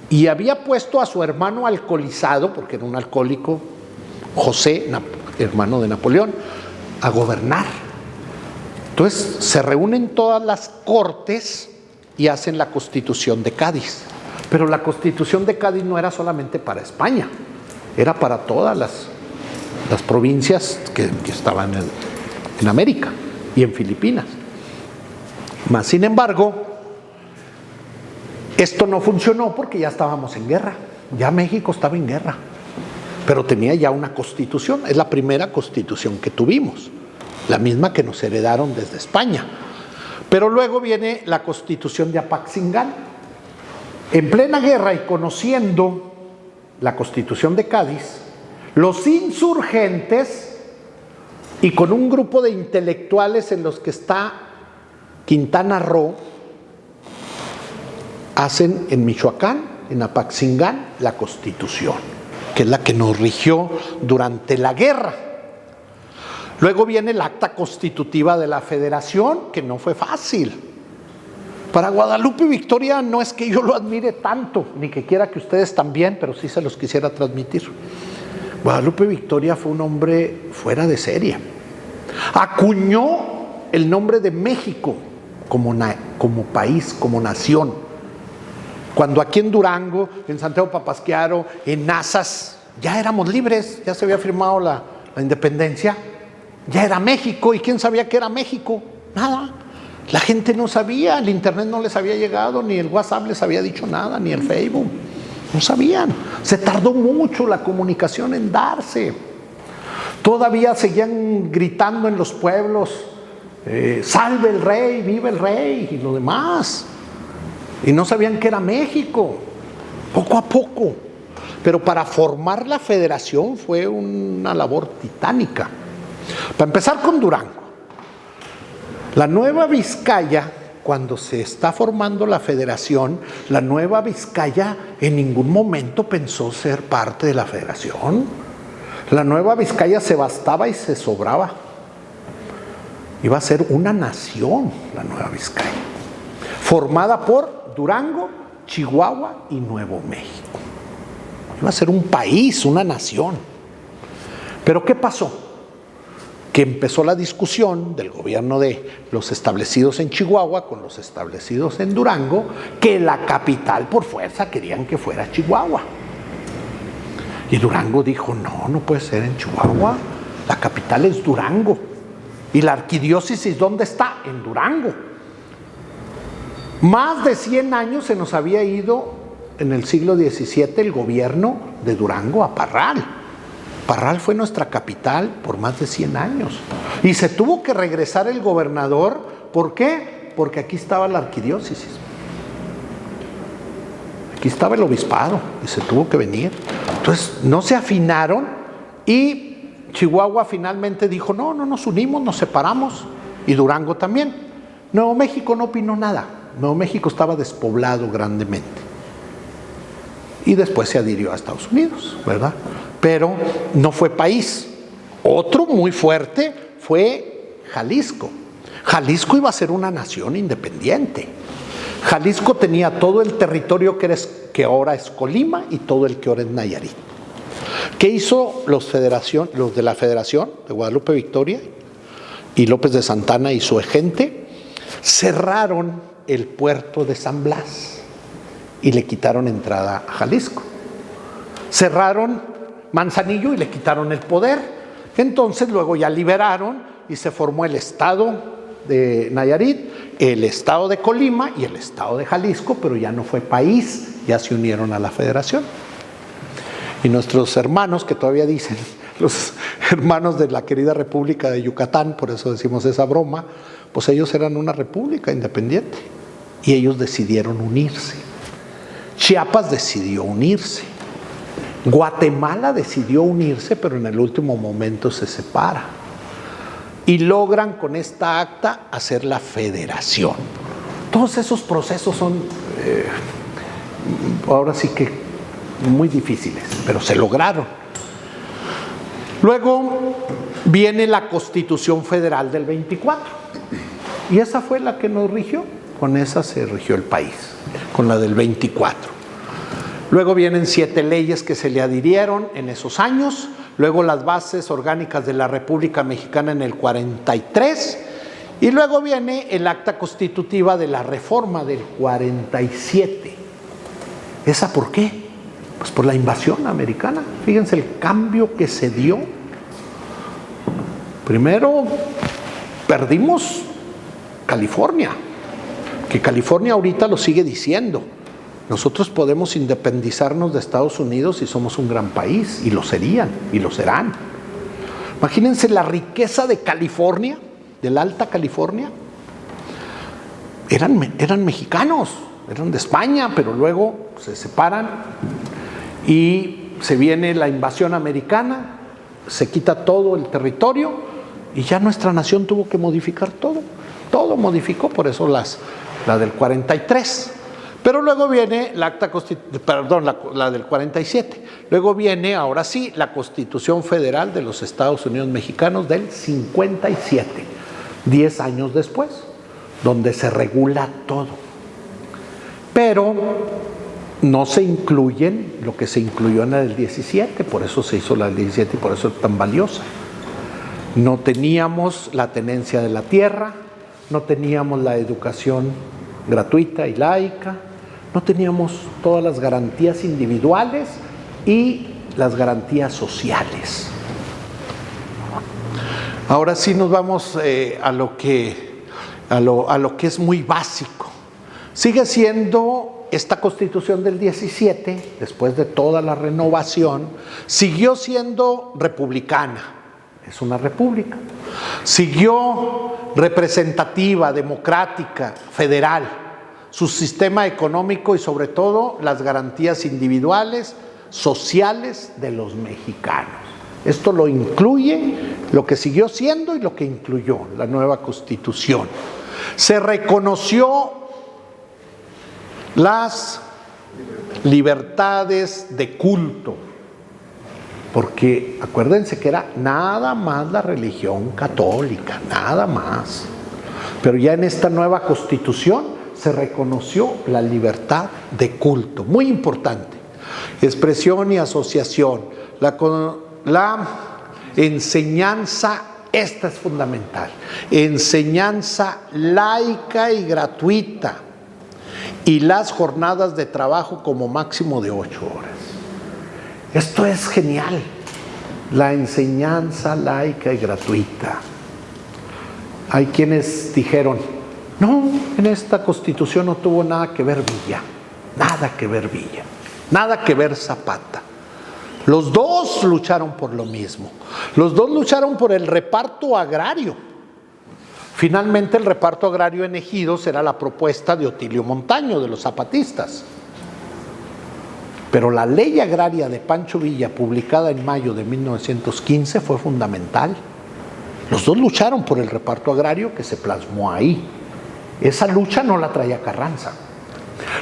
Speaker 2: y había puesto a su hermano alcoholizado, porque era un alcohólico, José, hermano de Napoleón, a gobernar. Entonces se reúnen todas las cortes y hacen la Constitución de Cádiz. Pero la Constitución de Cádiz no era solamente para España, era para todas las provincias que estaban en América y en Filipinas. Mas, sin embargo, esto no funcionó porque ya estábamos en guerra, ya México estaba en guerra, pero tenía ya una constitución, es la primera constitución que tuvimos, la misma que nos heredaron desde España. Pero luego viene la Constitución de Apaxingán. En plena guerra y conociendo la Constitución de Cádiz, los insurgentes, y con un grupo de intelectuales en los que está Quintana Roo, hacen en Michoacán en Apaxingán, la Constitución, que es la que nos rigió durante la guerra. Luego viene el acta constitutiva de la Federación, que no fue fácil. Para Guadalupe Victoria no es que yo lo admire tanto, ni que quiera que ustedes también, pero sí se los quisiera transmitir. Guadalupe Victoria fue un hombre fuera de serie. Acuñó el nombre de México como país, como nación. Cuando aquí en Durango, en Santiago Papasquiaro, en Nazas, ya éramos libres, ya se había firmado la independencia, ya era México. ¿Y quién sabía que era México? Nada. La gente no sabía, el internet no les había llegado, ni el WhatsApp les había dicho nada, ni el Facebook. No sabían. Se tardó mucho la comunicación en darse. Todavía seguían gritando en los pueblos, salve el rey, vive el rey, y lo demás. Y no sabían que era México, poco a poco. Pero para formar la federación fue una labor titánica. Para empezar con Durango. La Nueva Vizcaya, cuando se está formando la federación, la Nueva Vizcaya en ningún momento pensó ser parte de la federación. La Nueva Vizcaya se bastaba y se sobraba. Iba a ser una nación, la Nueva Vizcaya, formada por Durango, Chihuahua y Nuevo México. Iba a ser un país, una nación. ¿Pero qué pasó? Que empezó la discusión del gobierno de los establecidos en Chihuahua con los establecidos en Durango, que la capital por fuerza querían que fuera Chihuahua. Y Durango dijo, no puede ser en Chihuahua, la capital es Durango. ¿Y la arquidiócesis dónde está? En Durango. Más de 100 años se nos había ido en el siglo XVII el gobierno de Durango a Parral. Parral fue nuestra capital por más de 100 años. Y se tuvo que regresar el gobernador. ¿Por qué? Porque aquí estaba la arquidiócesis. Aquí estaba el obispado y se tuvo que venir. Entonces no se afinaron y Chihuahua finalmente dijo, no nos unimos, nos separamos. Y Durango también. Nuevo México no opinó nada. Nuevo México estaba despoblado grandemente. Y después se adhirió a Estados Unidos, ¿verdad? Pero no fue país. Otro muy fuerte fue Jalisco. Jalisco iba a ser una nación independiente. Jalisco tenía todo el territorio que ahora es Colima y todo el que ahora es Nayarit. ¿Qué hizo los de la Federación de Guadalupe Victoria y López de Santana y su gente? Cerraron el puerto de San Blas y le quitaron entrada a Jalisco. Cerraron Manzanillo y le quitaron el poder. Entonces luego ya liberaron y se formó el estado de Nayarit, el estado de Colima y el estado de Jalisco, pero ya no fue país, ya se unieron a la federación. Y nuestros hermanos, que todavía dicen, los hermanos de la querida República de Yucatán, por eso decimos esa broma, pues ellos eran una república independiente y ellos decidieron unirse. Chiapas decidió unirse. Guatemala decidió unirse, pero en el último momento se separa. Y logran con esta acta hacer la federación. Todos esos procesos son, ahora sí que muy difíciles, pero se lograron. Luego viene la Constitución Federal del 24. Y esa fue la que nos rigió. Con esa se rigió el país, con la del 24. Luego vienen 7 leyes que se le adhirieron en esos años. Luego las bases orgánicas de la República Mexicana en el 43. Y luego viene el acta constitutiva de la Reforma del 47. ¿Esa por qué? Pues por la invasión americana. Fíjense el cambio que se dio. Primero perdimos California, que California ahorita lo sigue diciendo. Nosotros podemos independizarnos de Estados Unidos y somos un gran país, y lo serían, y lo serán. Imagínense la riqueza de California, de la Alta California. Eran mexicanos, eran de España, pero luego se separan y se viene la invasión americana, se quita todo el territorio y ya nuestra nación tuvo que modificar todo. Todo modificó, por eso la del 43. Pero luego viene la del 47. Luego viene, ahora sí, la Constitución Federal de los Estados Unidos Mexicanos del 57, 10 años después, donde se regula todo. Pero no se incluyen lo que se incluyó en la del 17, por eso se hizo la del 17 y por eso es tan valiosa. No teníamos la tenencia de la tierra, no teníamos la educación gratuita y laica, no teníamos todas las garantías individuales y las garantías sociales. Ahora sí nos vamos a lo que es muy básico. Sigue siendo esta Constitución del 17, después de toda la renovación, siguió siendo republicana. Es una república. Siguió representativa, democrática, federal. Su sistema económico y sobre todo las garantías individuales, sociales de los mexicanos. Esto lo incluye, lo que siguió siendo y lo que incluyó la nueva Constitución. Se reconoció las libertades de culto, porque acuérdense que era nada más la religión católica, nada más. Pero ya en esta nueva Constitución se reconoció la libertad de culto, muy importante. Expresión y asociación, la enseñanza, esta es fundamental, enseñanza laica y gratuita, y las jornadas de trabajo como máximo de 8 horas. Esto es genial, la enseñanza laica y gratuita. Hay quienes dijeron, no, en esta Constitución no tuvo nada que ver Villa, nada que ver Villa, nada que ver Zapata. Los dos lucharon por lo mismo, los dos lucharon por el reparto agrario. Finalmente el reparto agrario en ejidos era la propuesta de Otilio Montaño, de los zapatistas. Pero la ley agraria de Pancho Villa, publicada en mayo de 1915, fue fundamental. Los dos lucharon por el reparto agrario que se plasmó ahí. Esa lucha no la traía Carranza.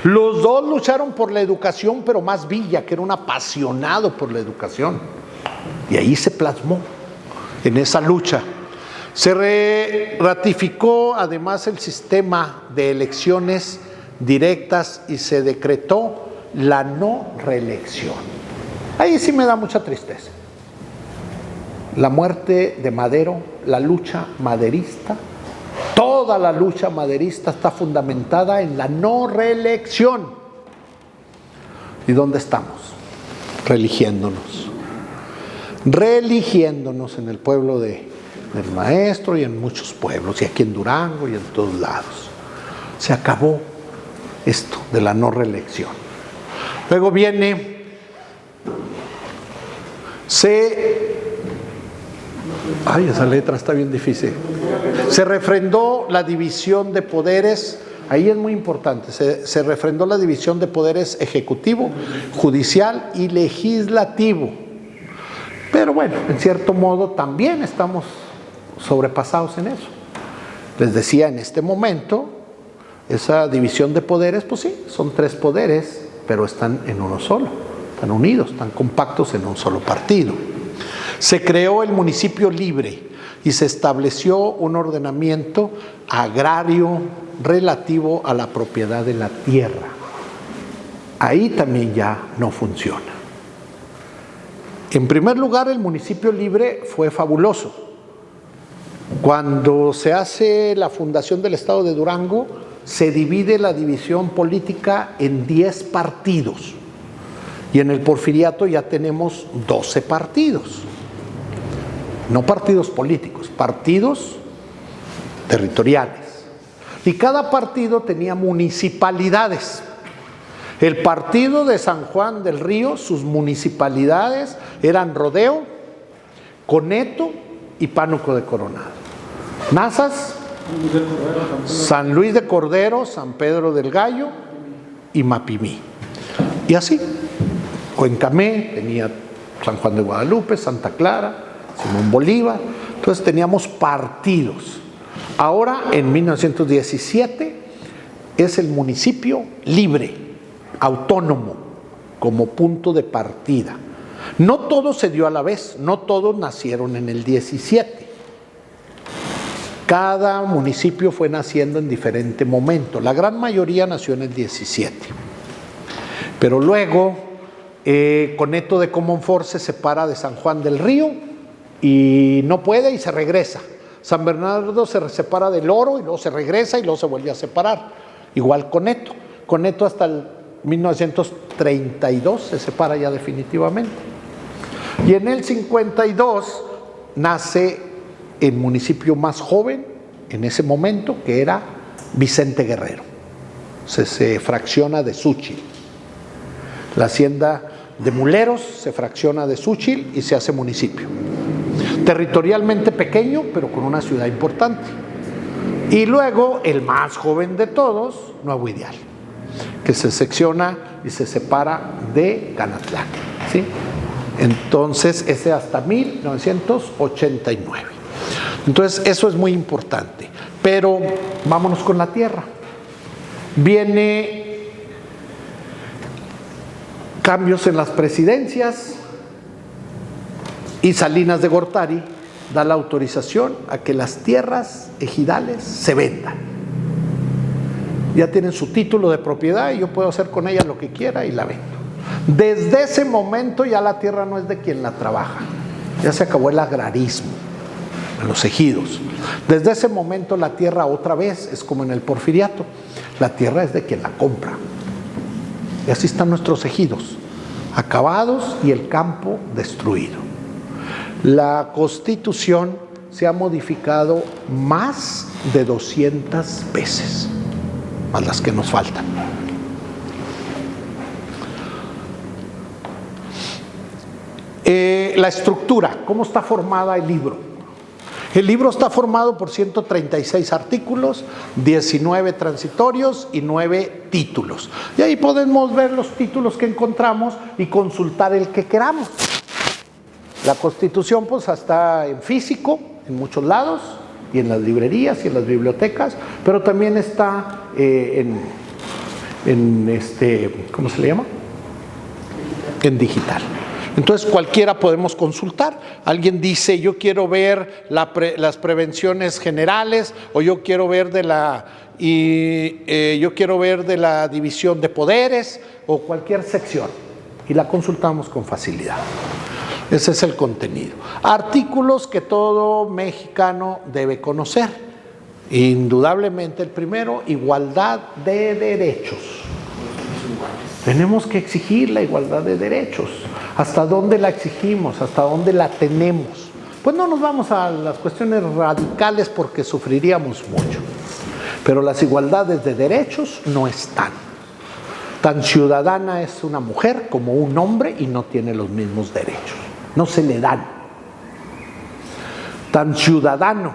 Speaker 2: Los dos lucharon por la educación, pero más Villa, que era un apasionado por la educación. Y ahí se plasmó, en esa lucha. Se ratificó además el sistema de elecciones directas y se decretó la no reelección. Ahí sí me da mucha tristeza. La muerte de Madero, la lucha maderista, toda la lucha maderista está fundamentada en la no reelección. ¿Y dónde estamos? Religiéndonos en el pueblo del Maestro y en muchos pueblos, y aquí en Durango y en todos lados. Se acabó esto de la no reelección. Luego viene, esa letra está bien difícil. Se refrendó la división de poderes, ahí es muy importante, se refrendó la división de poderes ejecutivo, judicial y legislativo. Pero bueno, en cierto modo también estamos sobrepasados en eso. Les decía, en este momento, esa división de poderes, pues sí, son 3 poderes, pero están en uno solo, están unidos, están compactos en un solo partido. Se creó el municipio libre y se estableció un ordenamiento agrario relativo a la propiedad de la tierra. Ahí también ya no funciona. En primer lugar, el municipio libre fue fabuloso. Cuando se hace la fundación del estado de Durango, se divide la división política en 10 partidos. Y en el porfiriato ya tenemos 12 partidos. No partidos políticos, partidos territoriales. Y cada partido tenía municipalidades. El partido de San Juan del Río, sus municipalidades eran Rodeo, Coneto y Pánuco de Coronado. Nazas, San Luis de Cordero, San Pedro del Gallo y Mapimí. Y así, Cuencamé tenía San Juan de Guadalupe, Santa Clara, Simón Bolívar. Entonces teníamos partidos. Ahora, en 1917, es el municipio libre, autónomo, como punto de partida. No todo se dio a la vez, no todos nacieron en el 17. Cada municipio fue naciendo en diferente momento. La gran mayoría nació en el 17. Pero luego, Coneto de Comonfort se separa de San Juan del Río y no puede y se regresa. San Bernardo se separa del Oro y luego se regresa y luego se vuelve a separar. Igual Coneto. Coneto hasta el 1932 se separa ya definitivamente. Y en el 52 nace el municipio más joven en ese momento, que era Vicente Guerrero. Se fracciona de Xúchitl. La hacienda de Muleros se fracciona de Xúchitl y se hace municipio. Territorialmente pequeño, pero con una ciudad importante. Y luego el más joven de todos, Nuevo Ideal, que se secciona y se separa de Canatlán, ¿sí? Entonces, ese hasta 1989. Entonces, eso es muy importante. Pero vámonos con la tierra. Viene cambios en las presidencias y Salinas de Gortari da la autorización a que las tierras ejidales se vendan. Ya tienen su título de propiedad y yo puedo hacer con ella lo que quiera y la vendo. Desde ese momento ya la tierra no es de quien la trabaja, ya se acabó el agrarismo en los ejidos. Desde ese momento la tierra otra vez es como en el porfiriato, la tierra es de quien la compra. Y así están nuestros ejidos, acabados y el campo destruido. La Constitución se ha modificado más de 200 veces, más las que nos faltan. La estructura, ¿cómo está formada el libro? El libro está formado por 136 artículos, 19 transitorios y 9 títulos. Y ahí podemos ver los títulos que encontramos y consultar el que queramos. La Constitución pues está en físico, en muchos lados, y en las librerías y en las bibliotecas, pero también está ¿cómo se le llama? En digital. Entonces cualquiera podemos consultar. Alguien dice, yo quiero ver las prevenciones generales, o yo quiero ver de la división de poderes, o cualquier sección, y la consultamos con facilidad. Ese es el contenido. Artículos que todo mexicano debe conocer. Indudablemente el primero, igualdad de derechos. Tenemos que exigir la igualdad de derechos. ¿Hasta dónde la exigimos? ¿Hasta dónde la tenemos? Pues no nos vamos a las cuestiones radicales porque sufriríamos mucho. Pero las igualdades de derechos no están. Tan ciudadana es una mujer como un hombre y no tiene los mismos derechos. No se le dan. Tan ciudadano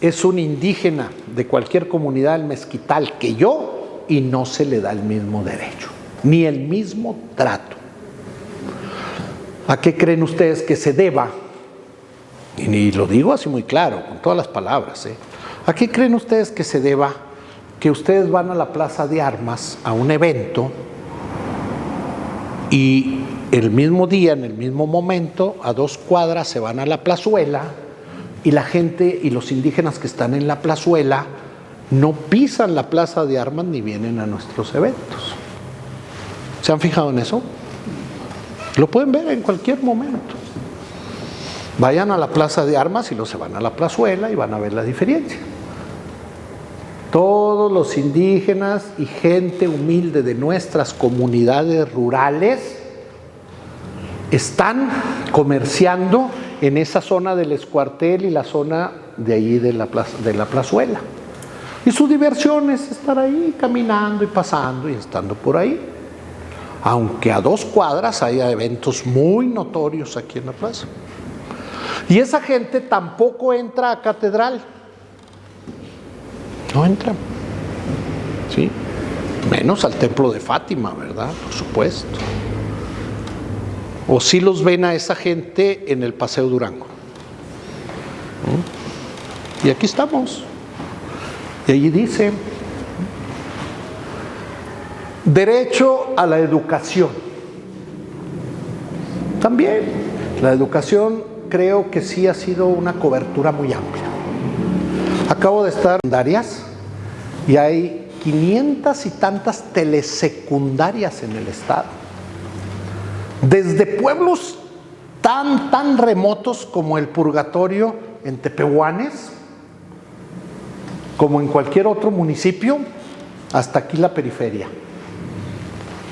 Speaker 2: es un indígena de cualquier comunidad del Mezquital que yo y no se le da el mismo derecho, ni el mismo trato. ¿A qué creen ustedes que se deba? Y lo digo así muy claro, con todas las palabras, ¿A qué creen ustedes que se deba que ustedes van a la Plaza de Armas a un evento y el mismo día, en el mismo momento, a 2 cuadras se van a la plazuela y la gente y los indígenas que están en la plazuela no pisan la Plaza de Armas ni vienen a nuestros eventos? ¿Se han fijado en eso? Lo pueden ver en cualquier momento. Vayan a la Plaza de Armas y luego se van a la plazuela y van a ver la diferencia. Todos los indígenas y gente humilde de nuestras comunidades rurales están comerciando en esa zona del Escuartel y la zona de ahí de la plazuela. Y su diversión es estar ahí caminando y pasando y estando por ahí. Aunque a 2 cuadras haya eventos muy notorios aquí en la plaza. Y esa gente tampoco entra a catedral. No entra. ¿Sí? Menos al templo de Fátima, ¿verdad? Por supuesto. O sí los ven a esa gente en el Paseo Durango. ¿No? Y aquí estamos. Y allí dice, Derecho a la educación. También, la educación creo que sí ha sido una cobertura muy amplia. Acabo de estar en secundarias y hay 500 y tantas telesecundarias en el estado. Desde pueblos tan remotos como el Purgatorio en Tepehuanes, como en cualquier otro municipio, hasta aquí la periferia.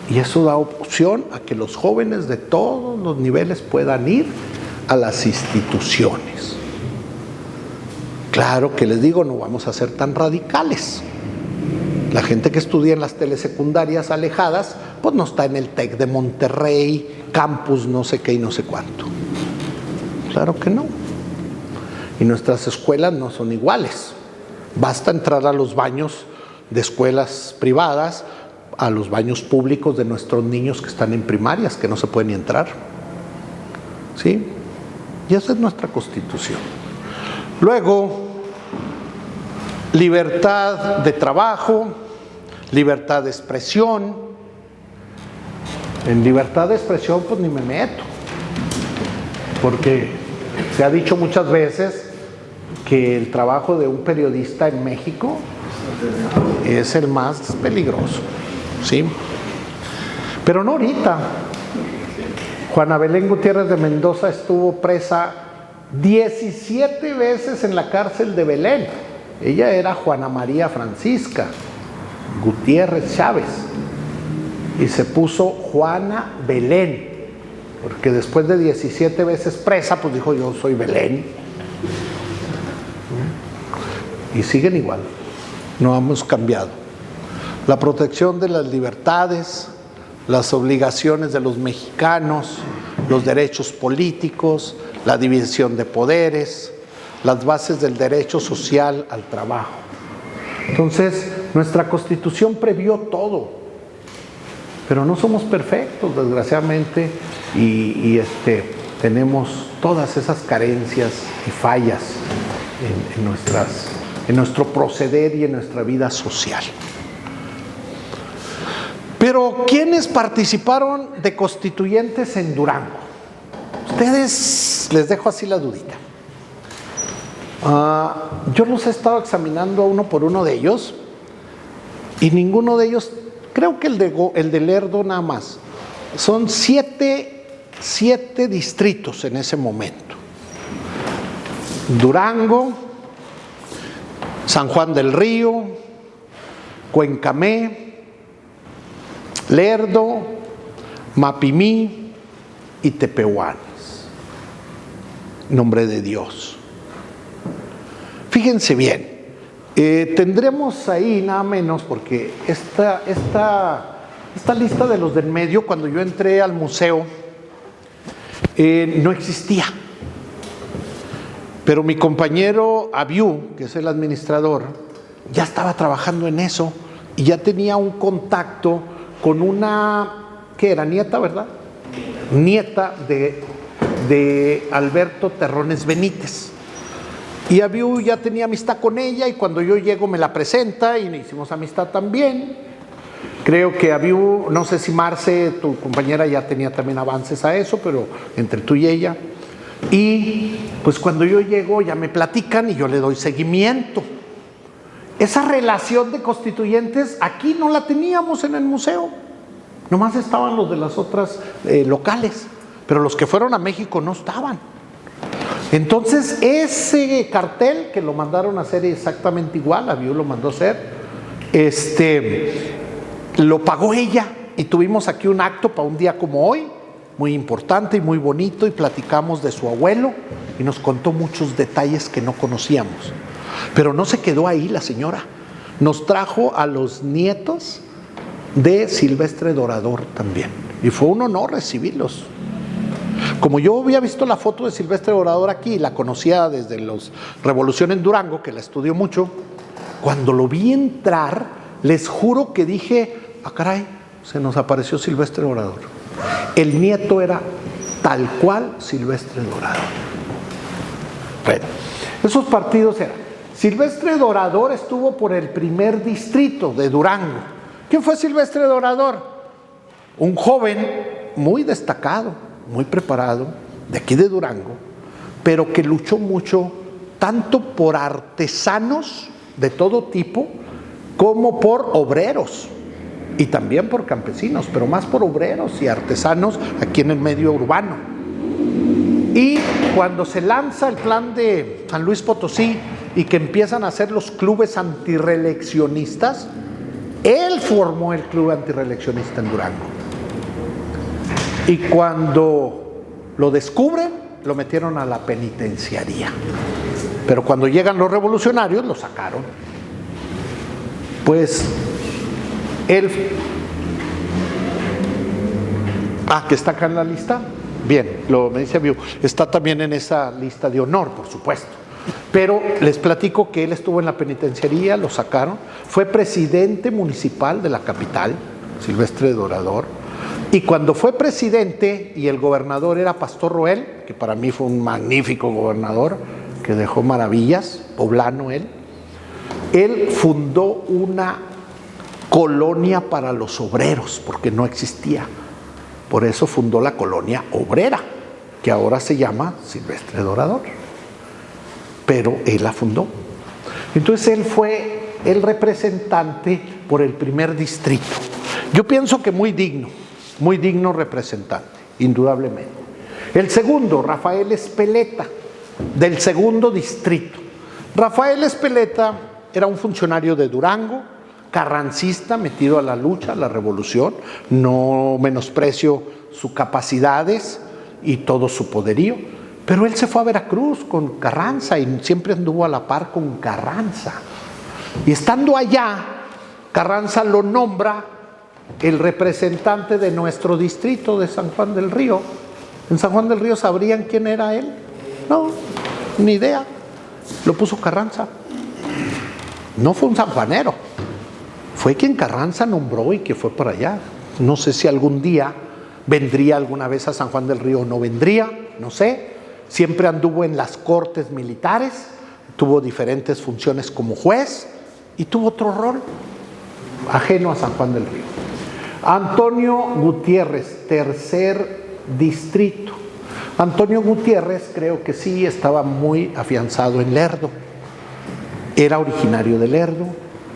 Speaker 2: Y eso da opción a que los jóvenes de todos los niveles puedan ir a las instituciones. Claro que les digo, no vamos a ser tan radicales. La gente que estudia en las telesecundarias alejadas, pues no está en el TEC de Monterrey, campus no sé qué y no sé cuánto. Claro que no. Y nuestras escuelas no son iguales. Basta entrar a los baños de escuelas privadas, a los baños públicos de nuestros niños que están en primarias, que no se pueden ni entrar. ¿Sí? Y esa es nuestra Constitución. Luego, libertad de trabajo, libertad de expresión. En libertad de expresión pues ni me meto, porque se ha dicho muchas veces que el trabajo de un periodista en México es el más peligroso, ¿sí? Pero no ahorita. Juana Belén Gutiérrez de Mendoza estuvo presa 17 veces en la cárcel de Belén. Ella era Juana María Francisca Gutiérrez Chávez y se puso Juana Belén, porque después de 17 veces presa, pues dijo: yo soy Belén. Y siguen igual, no hemos cambiado. La protección de las libertades, las obligaciones de los mexicanos, los derechos políticos, la división de poderes, las bases del derecho social al trabajo. Entonces, nuestra Constitución previó todo, pero no somos perfectos, desgraciadamente, y tenemos todas esas carencias y fallas en nuestro proceder y en nuestra vida social. Pero, ¿quiénes participaron de constituyentes en Durango? Ustedes, les dejo así la dudita. Yo los he estado examinando uno por uno de ellos y ninguno de ellos, creo que el de Lerdo nada más. Son siete distritos en ese momento: Durango, San Juan del Río, Cuencamé, Lerdo, Mapimí y Tepehuanes. Nombre de Dios. Fíjense bien, tendremos ahí nada menos, porque esta lista de los del medio, cuando yo entré al museo, no existía. Pero mi compañero Abiú, que es el administrador, ya estaba trabajando en eso y ya tenía un contacto con una, ¿qué era? Nieta, ¿verdad? Nieta de Alberto Terrones Benítez. Y Abiú ya tenía amistad con ella, y cuando yo llego me la presenta y hicimos amistad también. Creo que Abiú, no sé si Marce, tu compañera, ya tenía también avances a eso, pero entre tú y ella. Y pues cuando yo llego ya me platican y yo le doy seguimiento. Esa relación de constituyentes aquí no la teníamos en el museo. Nomás estaban los de las otras locales, pero los que fueron a México no estaban. Entonces, ese cartel que lo mandaron a hacer exactamente igual, Abiú lo mandó a hacer, lo pagó ella, y tuvimos aquí un acto para un día como hoy, muy importante y muy bonito, y platicamos de su abuelo y nos contó muchos detalles que no conocíamos. Pero no se quedó ahí la señora, nos trajo a los nietos de Silvestre Dorador también, y fue un honor recibirlos. Como yo había visto la foto de Silvestre Dorador aquí y la conocía desde los Revolución en Durango, que la estudio mucho, cuando lo vi entrar, les juro que dije: ah, caray, se nos apareció Silvestre Dorador. El nieto era tal cual Silvestre Dorador. Bueno, esos partidos eran: Silvestre Dorador estuvo por el primer distrito de Durango, ¿Quién fue Silvestre Dorador? Un joven muy destacado, muy preparado, de aquí de Durango, pero que luchó mucho tanto por artesanos de todo tipo como por obreros y también por campesinos, pero más por obreros y artesanos aquí en el medio urbano. Y cuando se lanza el plan de San Luis Potosí y que empiezan a hacer los clubes antirreeleccionistas, él formó el club antirreeleccionista en Durango. Y cuando lo descubren, lo metieron a la penitenciaría. Pero cuando llegan los revolucionarios, lo sacaron. Pues él... que está acá en la lista. Bien, me dice Viu, está también en esa lista de honor, por supuesto. Pero les platico que él estuvo en la penitenciaría, lo sacaron, fue presidente municipal de la capital, Silvestre Dorador, y cuando fue presidente y el gobernador era Pastor Roel, que para mí fue un magnífico gobernador, que dejó maravillas, poblano él fundó una colonia para los obreros, porque no existía. Por eso fundó la colonia obrera, que ahora se llama Silvestre Dorador. Pero él la fundó. Entonces él fue el representante por el primer distrito. Yo pienso que muy digno representante, indudablemente. El segundo, Rafael Espeleta, del segundo distrito. Rafael Espeleta era un funcionario de Durango, carrancista, metido a la lucha, a la revolución. No menosprecio sus capacidades y todo su poderío, pero él se fue a Veracruz con Carranza y siempre anduvo a la par con Carranza. Y estando allá, Carranza lo nombra el representante de nuestro distrito de San Juan del Río. En San Juan del Río, ¿sabrían quién era él? No, ni idea. Lo puso Carranza. No fue un sanjuanero, fue quien Carranza nombró y que fue para allá. No sé si algún día vendría alguna vez a San Juan del Río o no vendría, no sé. Siempre anduvo en las cortes militares, tuvo diferentes funciones como juez y tuvo otro rol ajeno a San Juan del Río. Antonio Gutiérrez, tercer distrito. Antonio Gutiérrez creo que sí estaba muy afianzado en Lerdo. Era originario de Lerdo,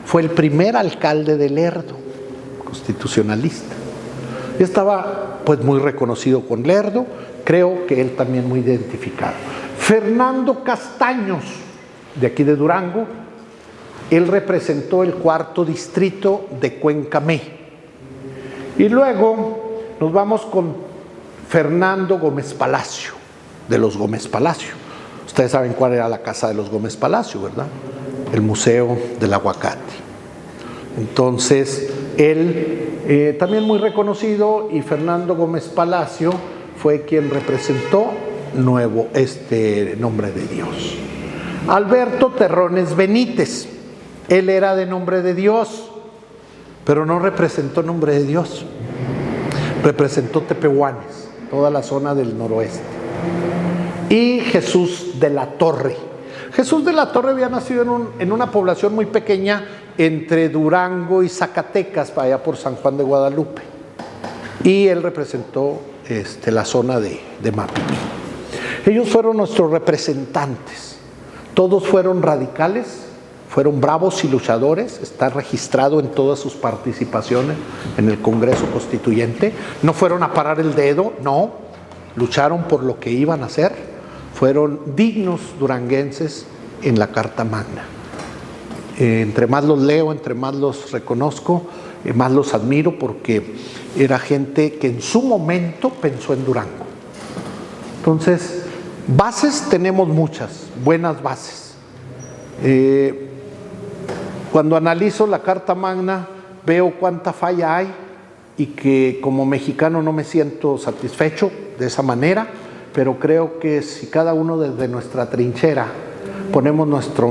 Speaker 2: fue el primer alcalde de Lerdo, constitucionalista. Y estaba pues muy reconocido con Lerdo, creo que él también muy identificado. Fernando Castaños, de aquí de Durango, él representó el cuarto distrito de Cuencamé. Y luego nos vamos con Fernando Gómez Palacio, de los Gómez Palacio. Ustedes saben cuál era la casa de los Gómez Palacio, ¿verdad? El Museo del Aguacate. Entonces, él también muy reconocido, y Fernando Gómez Palacio fue quien representó Nombre de Dios. Alberto Terrones Benítez, él era de Nombre de Dios, pero no representó Nombre de Dios, representó Tepehuanes, toda la zona del noroeste. Y Jesús de la Torre. Jesús de la Torre había nacido en una población muy pequeña entre Durango y Zacatecas, para allá por San Juan de Guadalupe. Y él representó la zona de Mapimí. Ellos fueron nuestros representantes. Todos fueron radicales, fueron bravos y luchadores. Está registrado en todas sus participaciones en el Congreso Constituyente. No fueron a parar el dedo, no. Lucharon por lo que iban a hacer. Fueron dignos duranguenses en la Carta Magna. Entre más los leo, entre más los reconozco, más los admiro, porque era gente que en su momento pensó en Durango. Entonces, bases tenemos muchas, buenas bases. Cuando analizo la Carta Magna, veo cuánta falla hay y que como mexicano no me siento satisfecho de esa manera, pero creo que si cada uno desde nuestra trinchera ponemos nuestra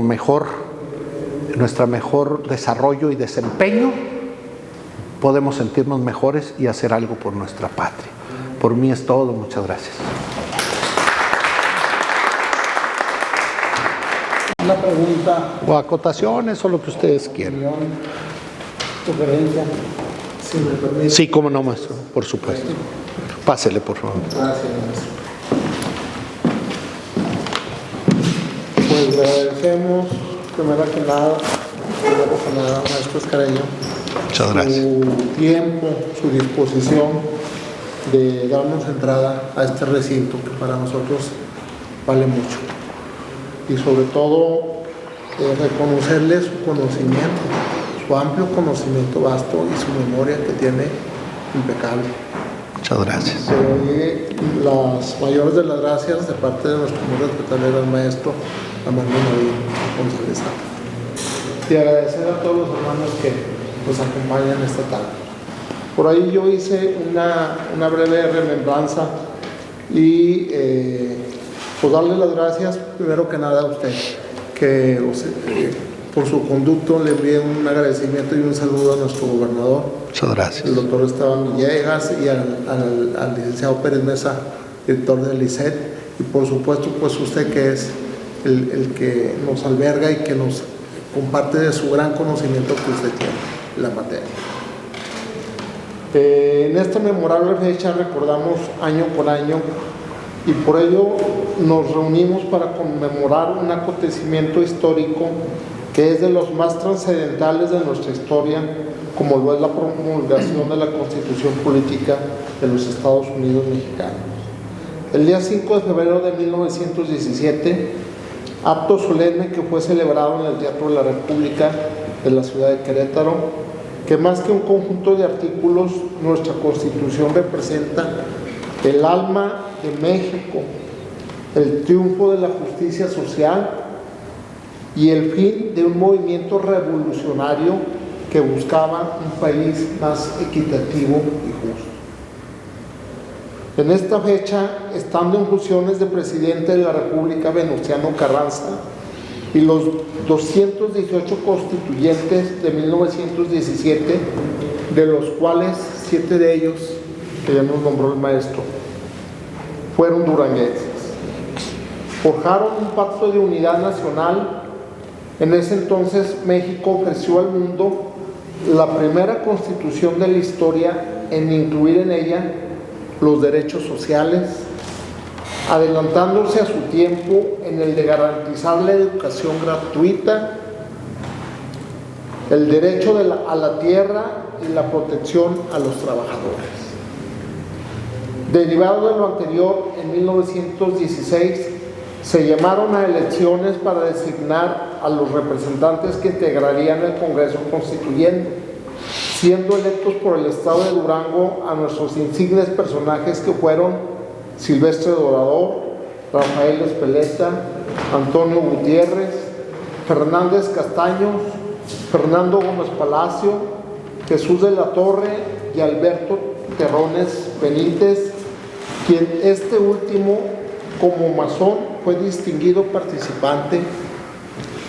Speaker 2: mejor desarrollo y desempeño, podemos sentirnos mejores y hacer algo por nuestra patria. Por mí es todo, muchas gracias.
Speaker 1: Una pregunta.
Speaker 2: O acotaciones o lo que ustedes quieran.
Speaker 1: sugerencia. Si me permite.
Speaker 2: Sí, cómo no, maestro, por supuesto. Pásele, por favor.
Speaker 1: Gracias, maestro. Pues le agradecemos, primero que nada, maestro Escareño,
Speaker 2: Muchas gracias.
Speaker 1: su tiempo, su disposición de darnos entrada a este recinto que para nosotros vale mucho. Y sobre todo, reconocerle su conocimiento, su amplio conocimiento vasto y su memoria que tiene impecable.
Speaker 2: Muchas gracias.
Speaker 1: Le doy las mayores de las gracias de parte de nuestro muy respetable maestro Manuel González Zapata. Y agradecer a todos los hermanos que nos acompañan esta tarde. Por ahí yo hice una breve remembranza y pues darle las gracias primero que nada a usted, que por su conducto le envíe un agradecimiento y un saludo a nuestro gobernador,
Speaker 2: Muchas gracias.
Speaker 1: el doctor Esteban Villegas, y al licenciado Pérez Mesa, director del ICET, y por supuesto pues usted que es el que nos alberga y que nos comparte de su gran conocimiento que usted tiene en la materia. En esta memorable fecha recordamos año por año y por ello nos reunimos para conmemorar un acontecimiento histórico que es de los más trascendentales de nuestra historia, como lo es la promulgación de la Constitución Política de los Estados Unidos Mexicanos. El día 5 de febrero de 1917, acto solemne que fue celebrado en el Teatro de la República de la ciudad de Querétaro, que más que un conjunto de artículos, nuestra Constitución representa el alma de México, el triunfo de la justicia social y el fin de un movimiento revolucionario que buscaba un país más equitativo y justo. En esta fecha, estando en funciones de presidente de la República Venustiano Carranza y los 218 constituyentes de 1917, de los cuales 7 de ellos, que ya nos nombró el maestro, fueron duranguenses, forjaron un pacto de unidad nacional. En ese entonces México ofreció al mundo la primera constitución de la historia en incluir en ella los derechos sociales, adelantándose a su tiempo en el de garantizar la educación gratuita, el derecho a la tierra y la protección a los trabajadores. Derivado de lo anterior, en 1916 se llamaron a elecciones para designar a los representantes que integrarían el Congreso Constituyente, siendo electos por el estado de Durango a nuestros insignes personajes que fueron Silvestre Dorador, Rafael Espeleta, Antonio Gutiérrez, Fernández Castaños, Fernando Gómez Palacio, Jesús de la Torre y Alberto Terrones Benítez, quien este último como masón fue distinguido participante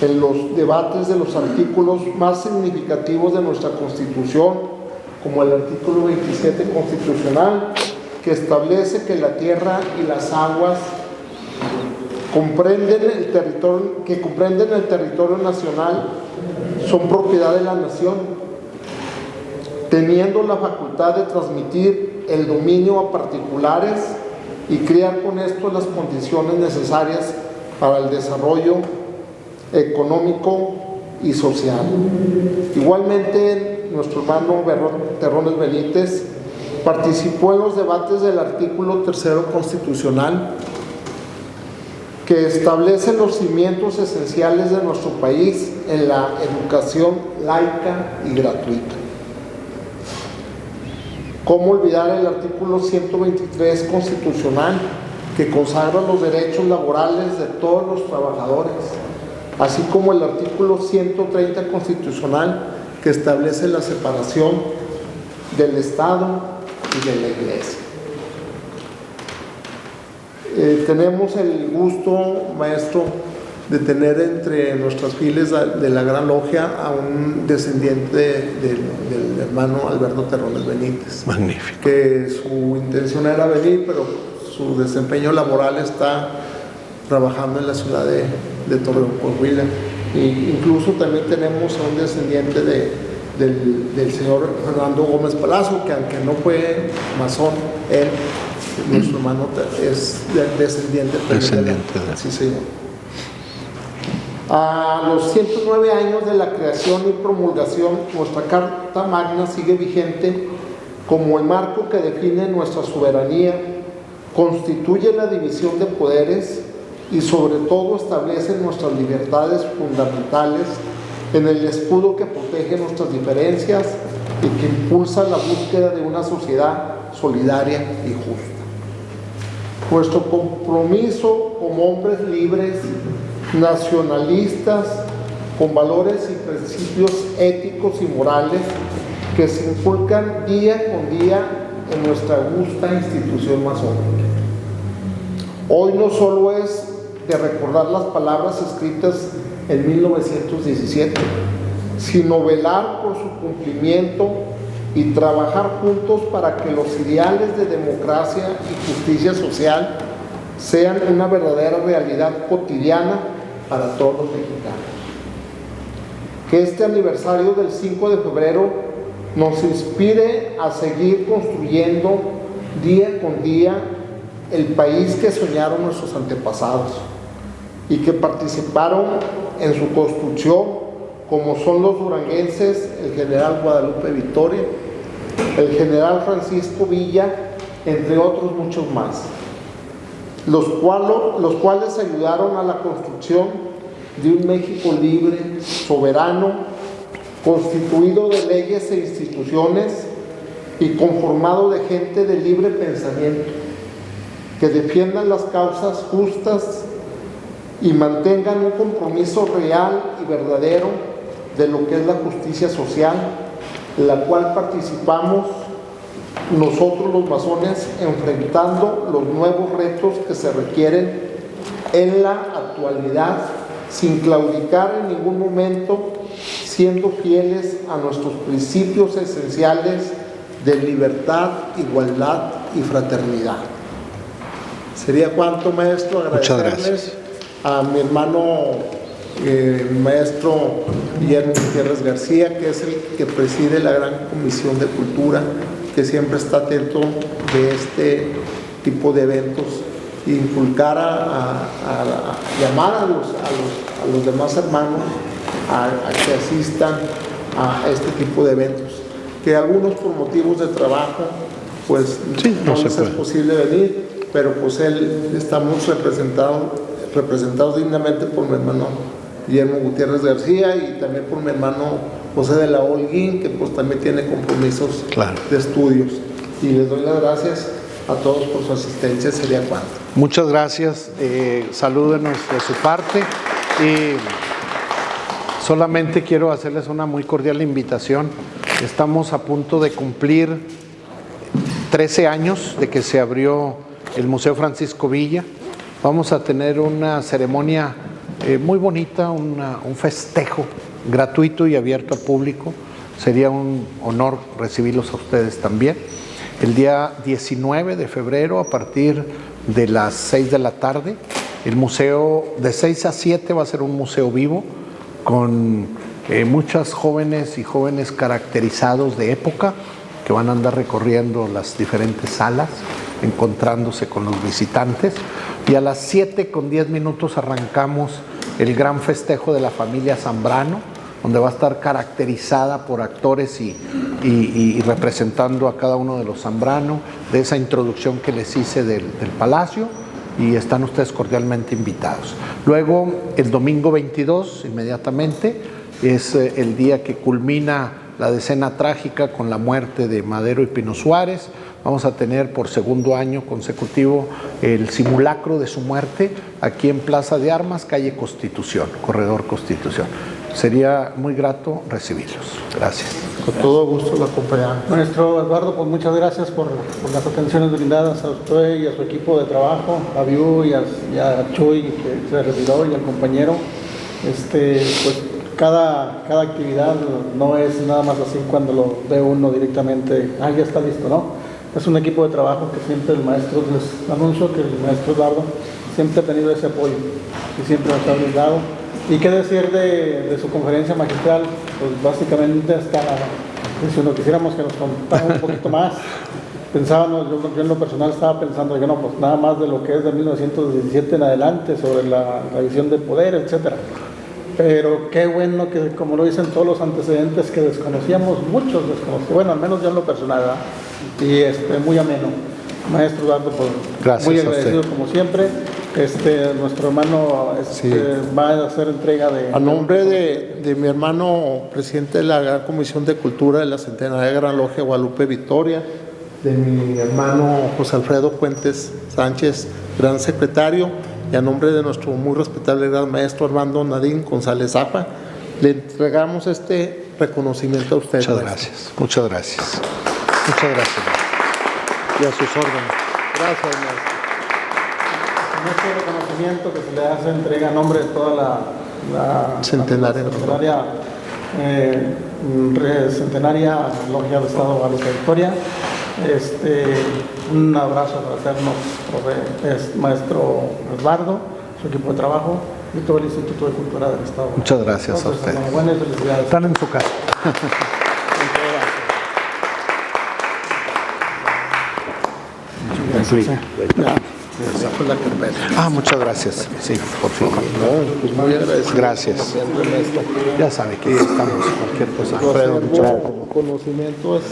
Speaker 1: en los debates de los artículos más significativos de nuestra Constitución, como el artículo 27 constitucional, que establece que la tierra y las aguas que comprenden el territorio nacional son propiedad de la nación, teniendo la facultad de transmitir el dominio a particulares y crear con esto las condiciones necesarias para el desarrollo económico y social. Igualmente, nuestro hermano Terrones Benítez participó en los debates del artículo 3 constitucional, que establece los cimientos esenciales de nuestro país en la educación laica y gratuita. ¿Cómo olvidar el artículo 123 constitucional, que consagra los derechos laborales de todos los trabajadores, así como el artículo 130 constitucional, que establece la separación del Estado y de la Iglesia? Tenemos el gusto, maestro, de tener entre nuestras filas de la Gran Logia a un descendiente del hermano Alberto Terrones Benítez.
Speaker 2: Magnífico.
Speaker 1: Que su intención era venir, pero su desempeño laboral está trabajando en la ciudad de Torreón, Coahuila. E incluso también tenemos a un descendiente de
Speaker 3: del señor Fernando Gómez Palazzo, que aunque no fue masón, él, nuestro hermano, es descendiente. Sí, señor. A los 109 años de la creación y promulgación, nuestra Carta Magna sigue vigente como el marco que define nuestra soberanía, constituye la división de poderes y sobre todo establece nuestras libertades fundamentales en el escudo que protege nuestras diferencias y que impulsa la búsqueda de una sociedad solidaria y justa. Nuestro compromiso como hombres libres, nacionalistas, con valores y principios éticos y morales que se inculcan día con día en nuestra augusta institución masónica. Hoy no solo es de recordar las palabras escritas en 1917, sino velar por su cumplimiento y trabajar juntos para que los ideales de democracia y justicia social sean una verdadera realidad cotidiana para todos los mexicanos. Que este aniversario del 5 de febrero nos inspire a seguir construyendo día con día el país que soñaron nuestros antepasados y que participaron en su construcción, como son los duranguenses, el general Guadalupe Victoria, el general Francisco Villa, entre otros muchos más, los cuales ayudaron a la construcción de un México libre, soberano, constituido de leyes e instituciones y conformado de gente de libre pensamiento, que defiendan las causas justas y mantengan un compromiso real y verdadero de lo que es la justicia social, la cual participamos nosotros los masones enfrentando los nuevos retos que se requieren en la actualidad, sin claudicar en ningún momento, siendo fieles a nuestros principios esenciales de libertad, igualdad y fraternidad. Sería cuanto, maestro, agradecerles a mi hermano maestro Guillermo Gutiérrez García, que es el que preside la gran comisión de cultura, que siempre está atento de este tipo de eventos, e inculcar a llamar a los demás hermanos a que asistan a este tipo de eventos, que algunos por motivos de trabajo pues sí, no les es posible venir, pero pues estamos representados dignamente por mi hermano Guillermo Gutiérrez García y también por mi hermano José de la Holguín, que pues también tiene compromisos de estudios. Y les doy las gracias a todos por su asistencia. Sería cuanto.
Speaker 2: Muchas gracias. Salúdenos de su parte. Solamente quiero hacerles una muy cordial invitación. Estamos a punto de cumplir 13 años de que se abrió el Museo Francisco Villa. Vamos a tener una ceremonia muy bonita, un festejo gratuito y abierto al público. Sería un honor recibirlos a ustedes también. El día 19 de febrero, a partir de las 6 de la tarde, el museo de 6 a 7 va a ser un museo vivo con muchas jóvenes y jóvenes caracterizados de época que van a andar recorriendo las diferentes salas, encontrándose con los visitantes. Y a las 7:10 arrancamos el gran festejo de la familia Zambrano, donde va a estar caracterizada por actores y representando a cada uno de los Zambrano, de esa introducción que les hice del Palacio, y están ustedes cordialmente invitados. Luego, el domingo 22, inmediatamente, es el día que culmina la decena trágica con la muerte de Madero y Pino Suárez. Vamos a tener por segundo año consecutivo el simulacro de su muerte aquí en Plaza de Armas, calle Constitución, Corredor Constitución. Sería muy grato recibirlos. Gracias.
Speaker 3: Con todo gusto la acompañamos.
Speaker 1: Maestro Eduardo, pues muchas gracias por las atenciones brindadas a usted y a su equipo de trabajo, a Viu y a Chuy, que se retiró, y al compañero. Pues cada actividad no es nada más así cuando lo ve uno directamente, ya está listo, ¿no? Es un equipo de trabajo que siempre el maestro, les anuncio que el maestro Eduardo siempre ha tenido ese apoyo y siempre nos ha brindado. ¿Y qué decir de su conferencia magistral? Pues básicamente hasta, si nos quisiéramos que nos contara un poquito más, pensábamos, yo en lo personal estaba pensando que no, pues nada más de lo que es de 1917 en adelante, sobre la división de poder, etcétera. Pero qué bueno que, como lo dicen todos los antecedentes que desconocíamos, muchos desconocíamos, bueno, al menos yo en lo personal, ¿verdad? Y muy ameno. Maestro Eduardo, pues,
Speaker 2: gracias,
Speaker 1: muy agradecido como siempre. Nuestro hermano va a hacer entrega de...
Speaker 3: A nombre de mi hermano, presidente de la Gran Comisión de Cultura de la Centenaria Gran Logia Guadalupe Victoria, de mi hermano José Alfredo Fuentes Sánchez, gran secretario, y a nombre de nuestro muy respetable gran maestro Armando Nadín González Zapa, le entregamos este reconocimiento a usted.
Speaker 2: Muchas gracias, muchas gracias. Muchas gracias. Y a sus órdenes.
Speaker 3: Gracias, maestro.
Speaker 1: En este reconocimiento que se le hace entrega a nombre de toda la
Speaker 3: Centenaria
Speaker 1: Centenaria Logia de Estado Guadalupe Victoria. Un abrazo fraterno, maestro Eduardo, su equipo de trabajo y todo el Instituto de Cultura del Estado.
Speaker 2: Muchas gracias a ustedes.
Speaker 1: Buenas felicidades.
Speaker 2: Están en su casa. Muchas gracias. Sí, por favor.
Speaker 3: Pues muy agradecido.
Speaker 2: Gracias. Ya sabe que estamos. Cualquier cosa.
Speaker 3: Conocimiento es